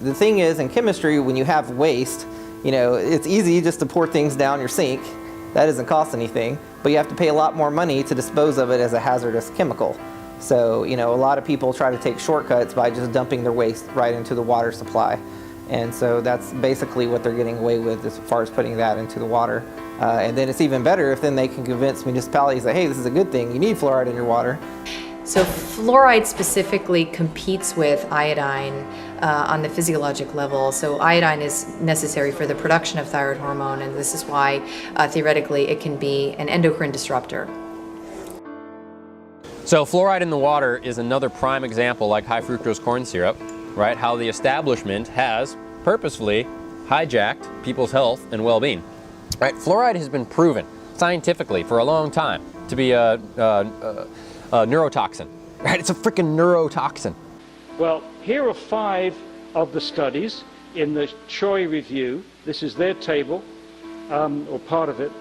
S6: The thing is, in chemistry, when you have waste, you know, it's easy just to pour things down your sink. That doesn't cost anything, but you have to pay a lot more money to dispose of it as a hazardous chemical. So, you know, a lot of people try to take shortcuts by just dumping their waste right into the water supply. And so that's basically what they're getting away with as far as putting that into the water. And then it's even better if then they can convince municipalities that, hey, this is a good thing, you need fluoride in your water.
S18: So fluoride specifically competes with iodine on the physiologic level. So iodine is necessary for the production of thyroid hormone, and this is why theoretically it can be an endocrine disruptor.
S11: So fluoride in the water is another prime example, like high fructose corn syrup, right? How the establishment has purposefully hijacked people's health and well-being. Right? Fluoride has been proven scientifically for a long time to be a neurotoxin. Right? It's a freaking neurotoxin.
S12: Well, here are 5 of the studies in the Choi review. This is their table, or part of it,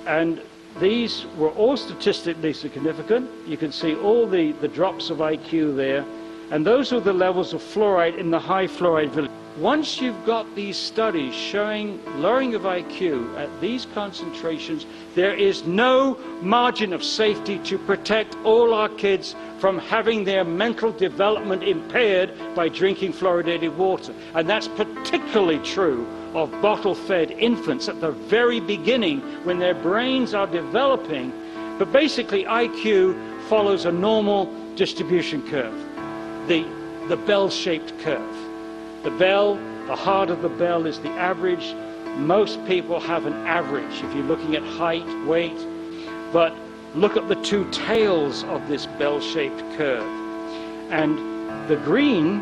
S12: and these were all statistically significant. You can see all the drops of IQ there, and those are the levels of fluoride in the high fluoride village. once you've got these studies showing lowering of IQ at these concentrations, there is no margin of safety to protect all our kids from having their mental development impaired by drinking fluoridated water. And that's particularly true of bottle-fed infants at the very beginning when their brains are developing. But basically IQ follows a normal distribution curve, the bell-shaped curve. The bell, the heart of the bell is the average. Most people have an average if you're looking at height, weight, but look at the two tails of this bell-shaped curve. And the green,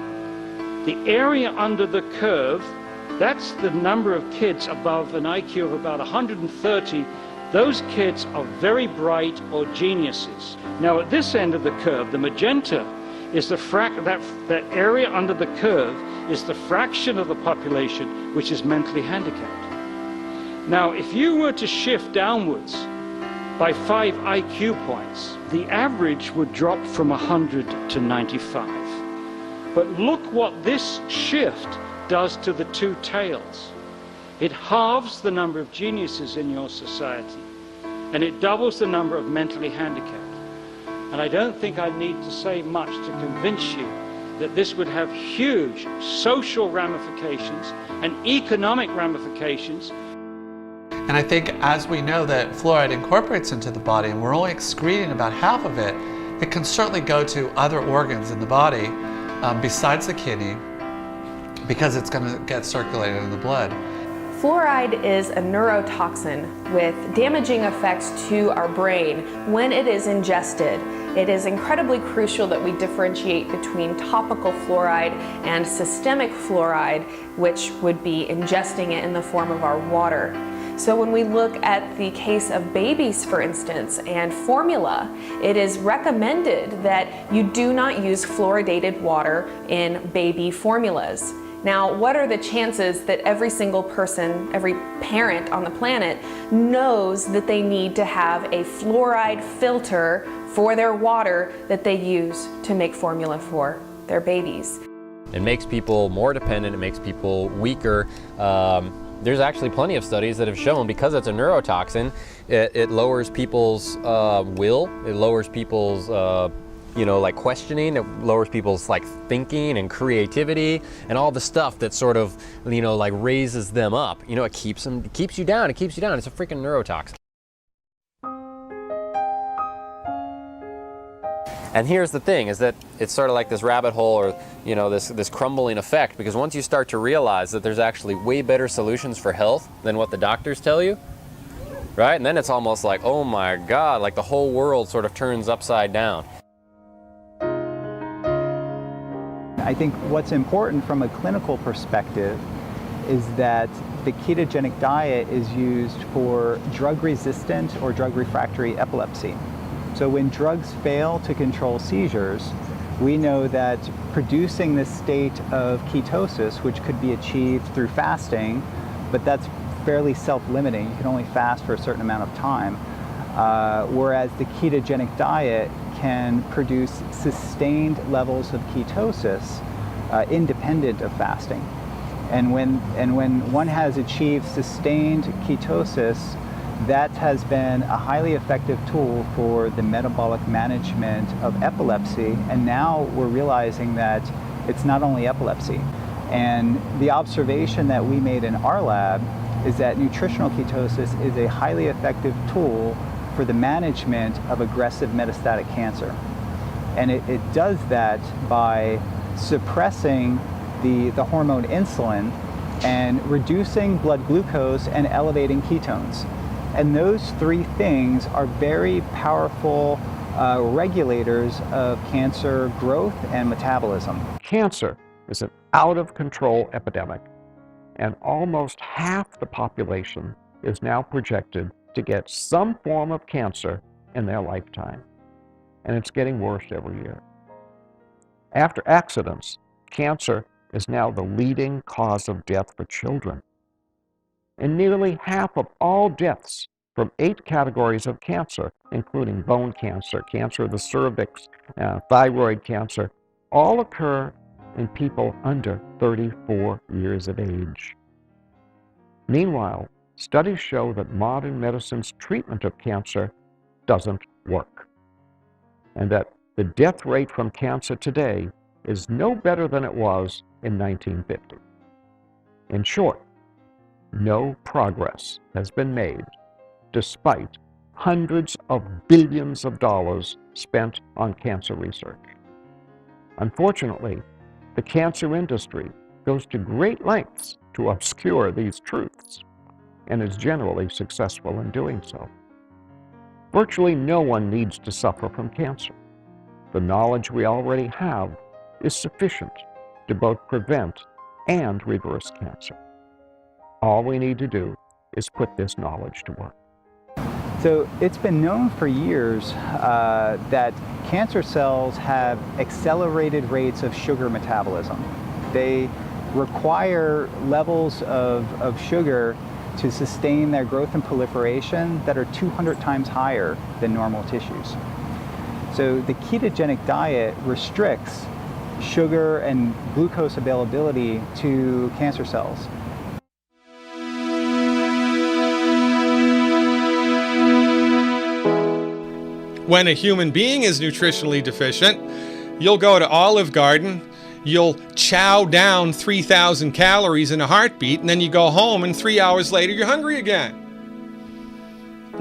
S12: the area under the curve, that's the number of kids above an IQ of about 130. Those kids are very bright or geniuses. Now at this end of the curve, the magenta is that area under the curve is the fraction of the population which is mentally handicapped. Now, if you were to shift downwards by 5 IQ points, the average would drop from 100 to 95. But look what this shift does to the two tails. It halves the number of geniuses in your society, and it doubles the number of mentally handicapped. And I don't think I need to say much to convince you that this would have huge social ramifications and economic ramifications.
S19: And I think as we know that fluoride incorporates into the body and we're only excreting about half of it, it can certainly go to other organs in the body besides the kidney because it's going to get circulated in the blood.
S13: Fluoride is a neurotoxin with damaging effects to our brain when it is ingested. It is incredibly crucial that we differentiate between topical fluoride and systemic fluoride, which would be ingesting it in the form of our water. So when we look at the case of babies, for instance, and formula, it is recommended that you do not use fluoridated water in baby formulas. Now, what are the chances that every single person, every parent on the planet knows that they need to have a fluoride filter for their water that they use to make formula for their babies?
S11: It makes people more dependent, it makes people weaker. There's actually plenty of studies that have shown because it's a neurotoxin, it lowers people's will, it lowers people's like questioning, it lowers people's like thinking and creativity and all the stuff that sort of, like raises them up. It keeps you down. It's a freaking neurotoxin. And here's the thing, is that it's sort of like this rabbit hole or, this crumbling effect, because once you start to realize that there's actually way better solutions for health than what the doctors tell you, right? And then it's almost like, oh my God, like the whole world sort of turns upside down.
S14: I think what's important from a clinical perspective is that the ketogenic diet is used for drug-resistant or drug-refractory epilepsy. So when drugs fail to control seizures, we know that producing this state of ketosis, which could be achieved through fasting, but that's fairly self-limiting. You can only fast for a certain amount of time, whereas the ketogenic diet can produce sustained levels of ketosis independent of fasting. And when one has achieved sustained ketosis, that has been a highly effective tool for the metabolic management of epilepsy. And now we're realizing that it's not only epilepsy. And the observation that we made in our lab is that nutritional ketosis is a highly effective tool for the management of aggressive metastatic cancer. And it does that by suppressing the hormone insulin and reducing blood glucose and elevating ketones. And those three things are very powerful regulators of cancer growth and metabolism.
S20: Cancer is an out-of-control epidemic, and almost half the population is now projected to get some form of cancer in their lifetime. And it's getting worse every year. After accidents, cancer is now the leading cause of death for children. And nearly half of all deaths from 8 categories of cancer, including bone cancer, cancer of the cervix, thyroid cancer, all occur in people under 34 years of age. Meanwhile, studies show that modern medicine's treatment of cancer doesn't work, and that the death rate from cancer today is no better than it was in 1950. In short, no progress has been made despite hundreds of billions of dollars spent on cancer research. Unfortunately, the cancer industry goes to great lengths to obscure these truths and is generally successful in doing so. Virtually no one needs to suffer from cancer. The knowledge we already have is sufficient to both prevent and reverse cancer. All we need to do is put this knowledge to work.
S14: So it's been known for years that cancer cells have accelerated rates of sugar metabolism. They require levels of sugar to sustain their growth and proliferation that are 200 times higher than normal tissues. So the ketogenic diet restricts sugar and glucose availability to cancer cells.
S3: When a human being is nutritionally deficient, you'll go to Olive Garden, you'll chow down 3,000 calories in a heartbeat, and then you go home and 3 hours later you're hungry again.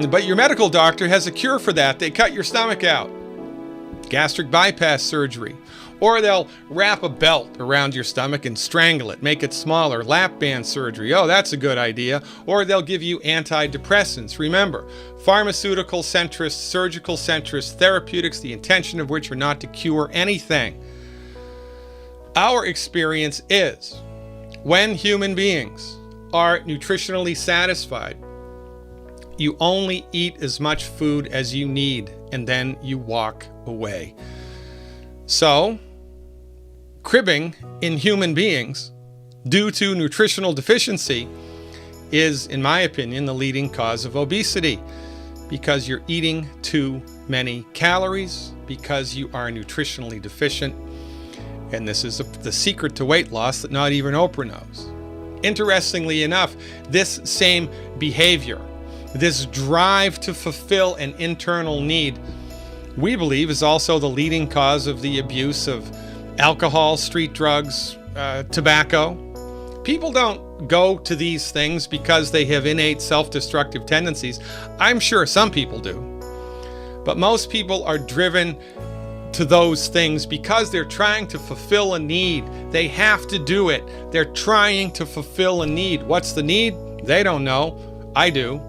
S3: But your medical doctor has a cure for that. They cut your stomach out. Gastric bypass surgery. Or they'll wrap a belt around your stomach and strangle it, make it smaller. Lap band surgery. Oh, that's a good idea. Or they'll give you antidepressants. Remember, pharmaceutical centrists, surgical centrists, therapeutics, the intention of which are not to cure anything. Our experience is when human beings are nutritionally satisfied, you only eat as much food as you need, and then you walk away. So, cribbing in human beings due to nutritional deficiency is, in my opinion, the leading cause of obesity, because you're eating too many calories, because you are nutritionally deficient. And this is the secret to weight loss that not even Oprah knows. Interestingly enough, this same behavior, this drive to fulfill an internal need, we believe is also the leading cause of the abuse of alcohol, street drugs, tobacco. People don't go to these things because they have innate self-destructive tendencies. I'm sure some people do. But most people are driven to those things because they're trying to fulfill a need. They have to do it. They're trying to fulfill a need. What's the need? They don't know. I do.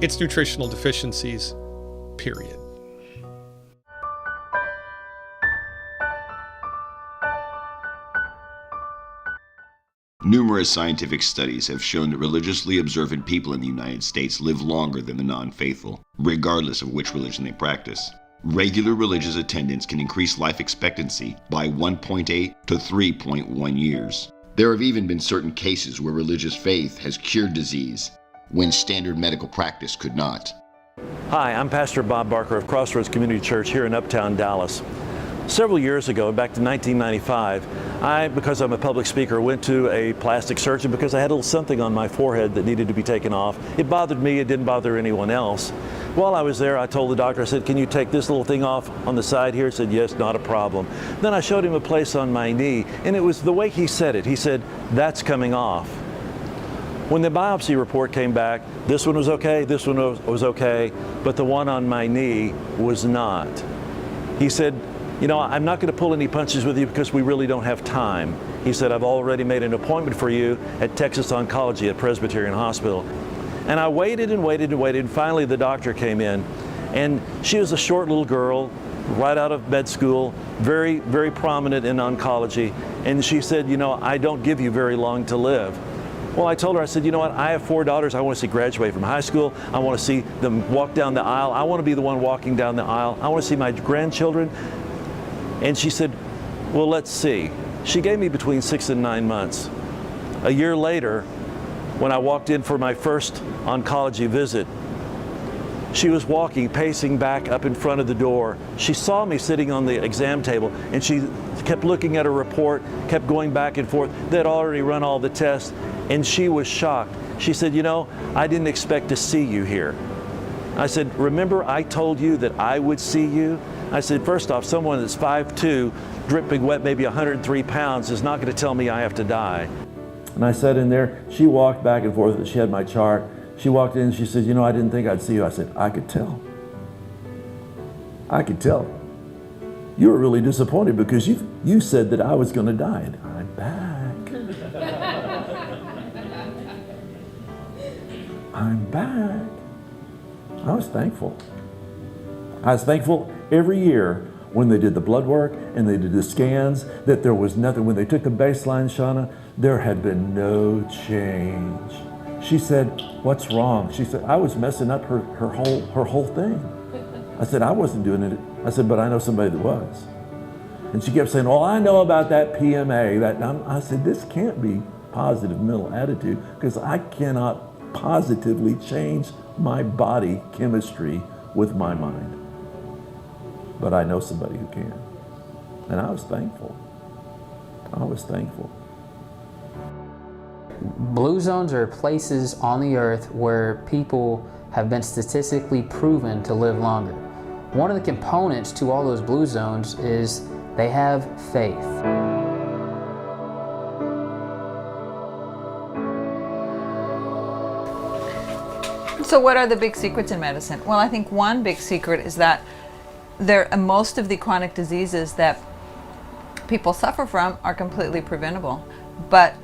S3: It's nutritional deficiencies, period.
S1: Numerous scientific studies have shown that religiously observant people in the United States live longer than the non-faithful, regardless of which religion they practice. Regular religious attendance can increase life expectancy by 1.8 to 3.1 years. There have even been certain cases where religious faith has cured disease when standard medical practice could not.
S15: Hi, I'm Pastor Bob Barker of Crossroads Community Church here in Uptown Dallas. Several years ago, back to 1995, because I'm a public speaker, went to a plastic surgeon because I had a little something on my forehead that needed to be taken off. It bothered me, it didn't bother anyone else. While I was there, I told the doctor, I said, can you take this little thing off on the side here? He said, yes, not a problem. Then I showed him a place on my knee, and it was the way he said it. He said, that's coming off. When the biopsy report came back, this one was okay, this one was okay, but the one on my knee was not. He said, you know, I'm not going to pull any punches with you because we really don't have time. He said, I've already made an appointment for you at Texas Oncology at Presbyterian Hospital. And I waited and waited and waited, and finally the doctor came in. And she was a short little girl, right out of med school, very, very prominent in oncology. And she said, you know, I don't give you very long to live. Well, I told her, I said, you know what, I have 4 daughters. I want to see graduate from high school. I want to see them walk down the aisle. I want to be the one walking down the aisle. I want to see my grandchildren. And she said, well, let's see. She gave me between 6 and 9 months. A year later, when I walked in for my first oncology visit, she was walking, pacing back up in front of the door. She saw me sitting on the exam table, and she kept looking at her report, kept going back and forth. They'd already run all the tests, and she was shocked. She said, you know, I didn't expect to see you here. I said, remember I told you that I would see you? I said, first off, someone that's 5'2", dripping wet, maybe 103 pounds, is not going to tell me I have to die. And I sat in there. She walked back and forth. She had my chart. She walked in and she said, you know, I didn't think I'd see you. I said, I could tell. I could tell. You were really disappointed because you said that I was going to die. And I'm back. I'm back. I was thankful. I was thankful every year when they did the blood work and they did the scans that there was nothing. When they took the baseline, Shauna, there had been no change. She said, what's wrong? She said, I was messing up her whole thing. I said, I wasn't doing it. I said, but I know somebody that was. And she kept saying, well, I know about that PMA. I said, this can't be positive mental attitude because I cannot positively change my body chemistry with my mind. But I know somebody who can. And I was thankful. I was thankful.
S8: Blue zones are places on the earth where people have been statistically proven to live longer. One of the components to all those blue zones is they have faith.
S16: So what are the big secrets in medicine? Well, I think one big secret is that most of the chronic diseases that people suffer from are completely preventable. But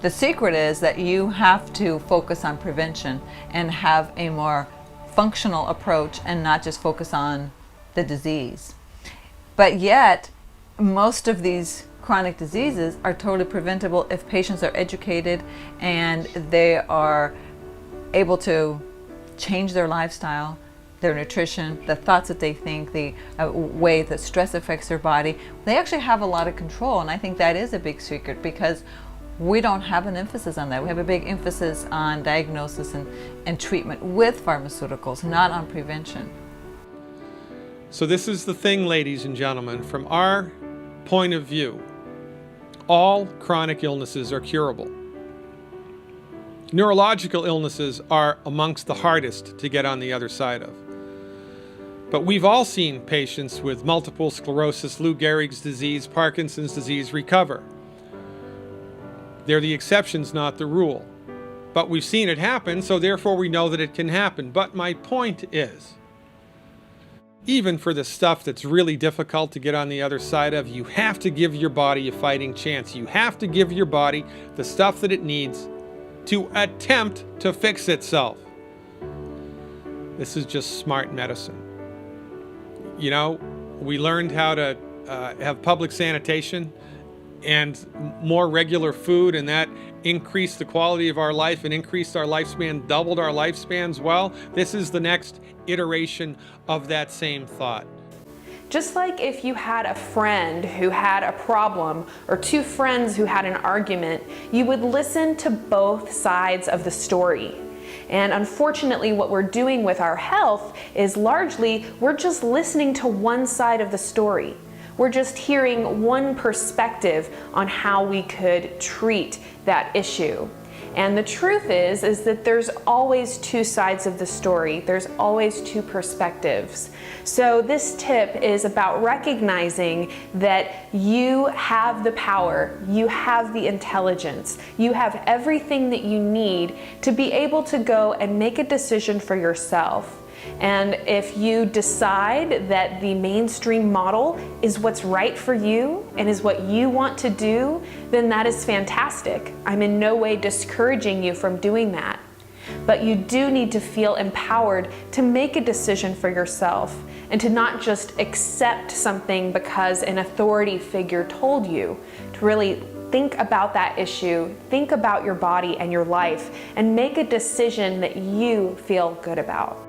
S16: the secret is that you have to focus on prevention and have a more functional approach and not just focus on the disease. But yet, most of these chronic diseases are totally preventable if patients are educated and they are able to change their lifestyle, their nutrition, the thoughts that they think, the way that stress affects their body. They actually have a lot of control, and I think that is a big secret because we don't have an emphasis on that. We have a big emphasis on diagnosis and treatment with pharmaceuticals, not on prevention.
S3: So this is the thing, ladies and gentlemen, from our point of view, all chronic illnesses are curable. Neurological illnesses are amongst the hardest to get on the other side of. But we've all seen patients with multiple sclerosis, Lou Gehrig's disease, Parkinson's disease recover. They're the exceptions, not the rule. But we've seen it happen, so therefore we know that it can happen. But my point is, even for the stuff that's really difficult to get on the other side of, you have to give your body a fighting chance. You have to give your body the stuff that it needs to attempt to fix itself. This is just smart medicine. You know, we learned how to have public sanitation and more regular food, and that increased the quality of our life and increased our lifespan, doubled our lifespans. Well, this is the next iteration of that same thought.
S13: Just like if you had a friend who had a problem or two friends who had an argument, you would listen to both sides of the story. And unfortunately, what we're doing with our health is largely we're just listening to one side of the story. We're just hearing one perspective on how we could treat that issue. And the truth is that there's always two sides of the story. There's always two perspectives. So this tip is about recognizing that you have the power, you have the intelligence, you have everything that you need to be able to go and make a decision for yourself. And if you decide that the mainstream model is what's right for you and is what you want to do, then that is fantastic. I'm in no way discouraging you from doing that. But you do need to feel empowered to make a decision for yourself and to not just accept something because an authority figure told you. To really think about that issue, think about your body and your life, and make a decision that you feel good about.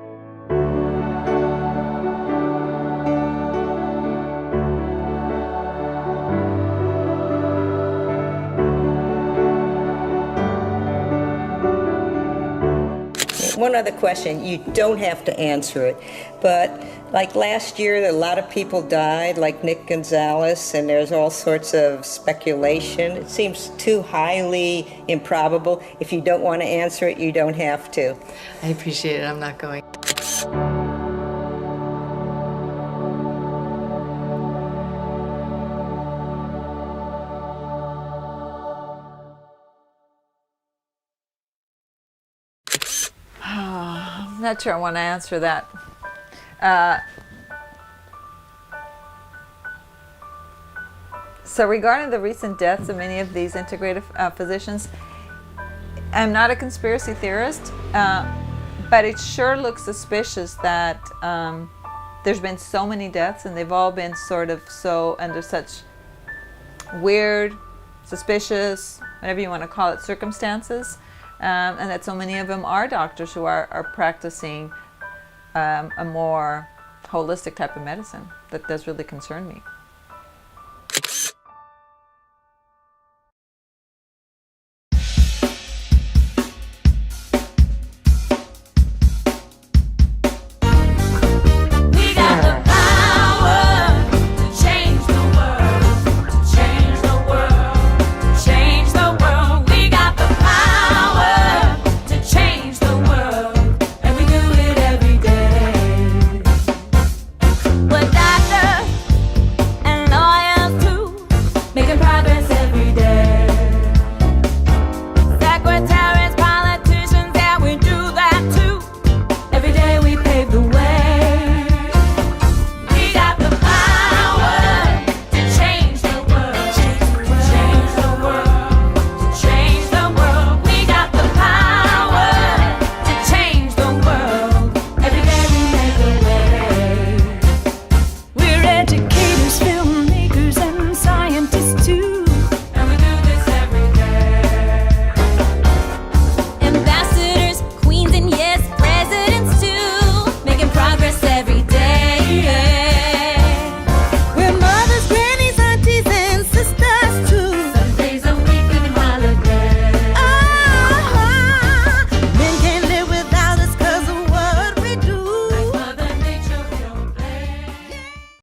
S7: one other question. You don't have to answer it, but like last year, a lot of people died, like Nick Gonzalez, and there's all sorts of speculation. It seems too highly improbable. If you don't want to answer it, you don't have to.
S18: I appreciate it. I'm not going.
S16: I'm not sure I want to answer that. So regarding the recent deaths of many of these integrative physicians, I'm not a conspiracy theorist, but it sure looks suspicious that there's been so many deaths and they've all been sort of so under such weird, suspicious, whatever you want to call it, circumstances. And that so many of them are doctors who are practicing a more holistic type of medicine. That does really concern me.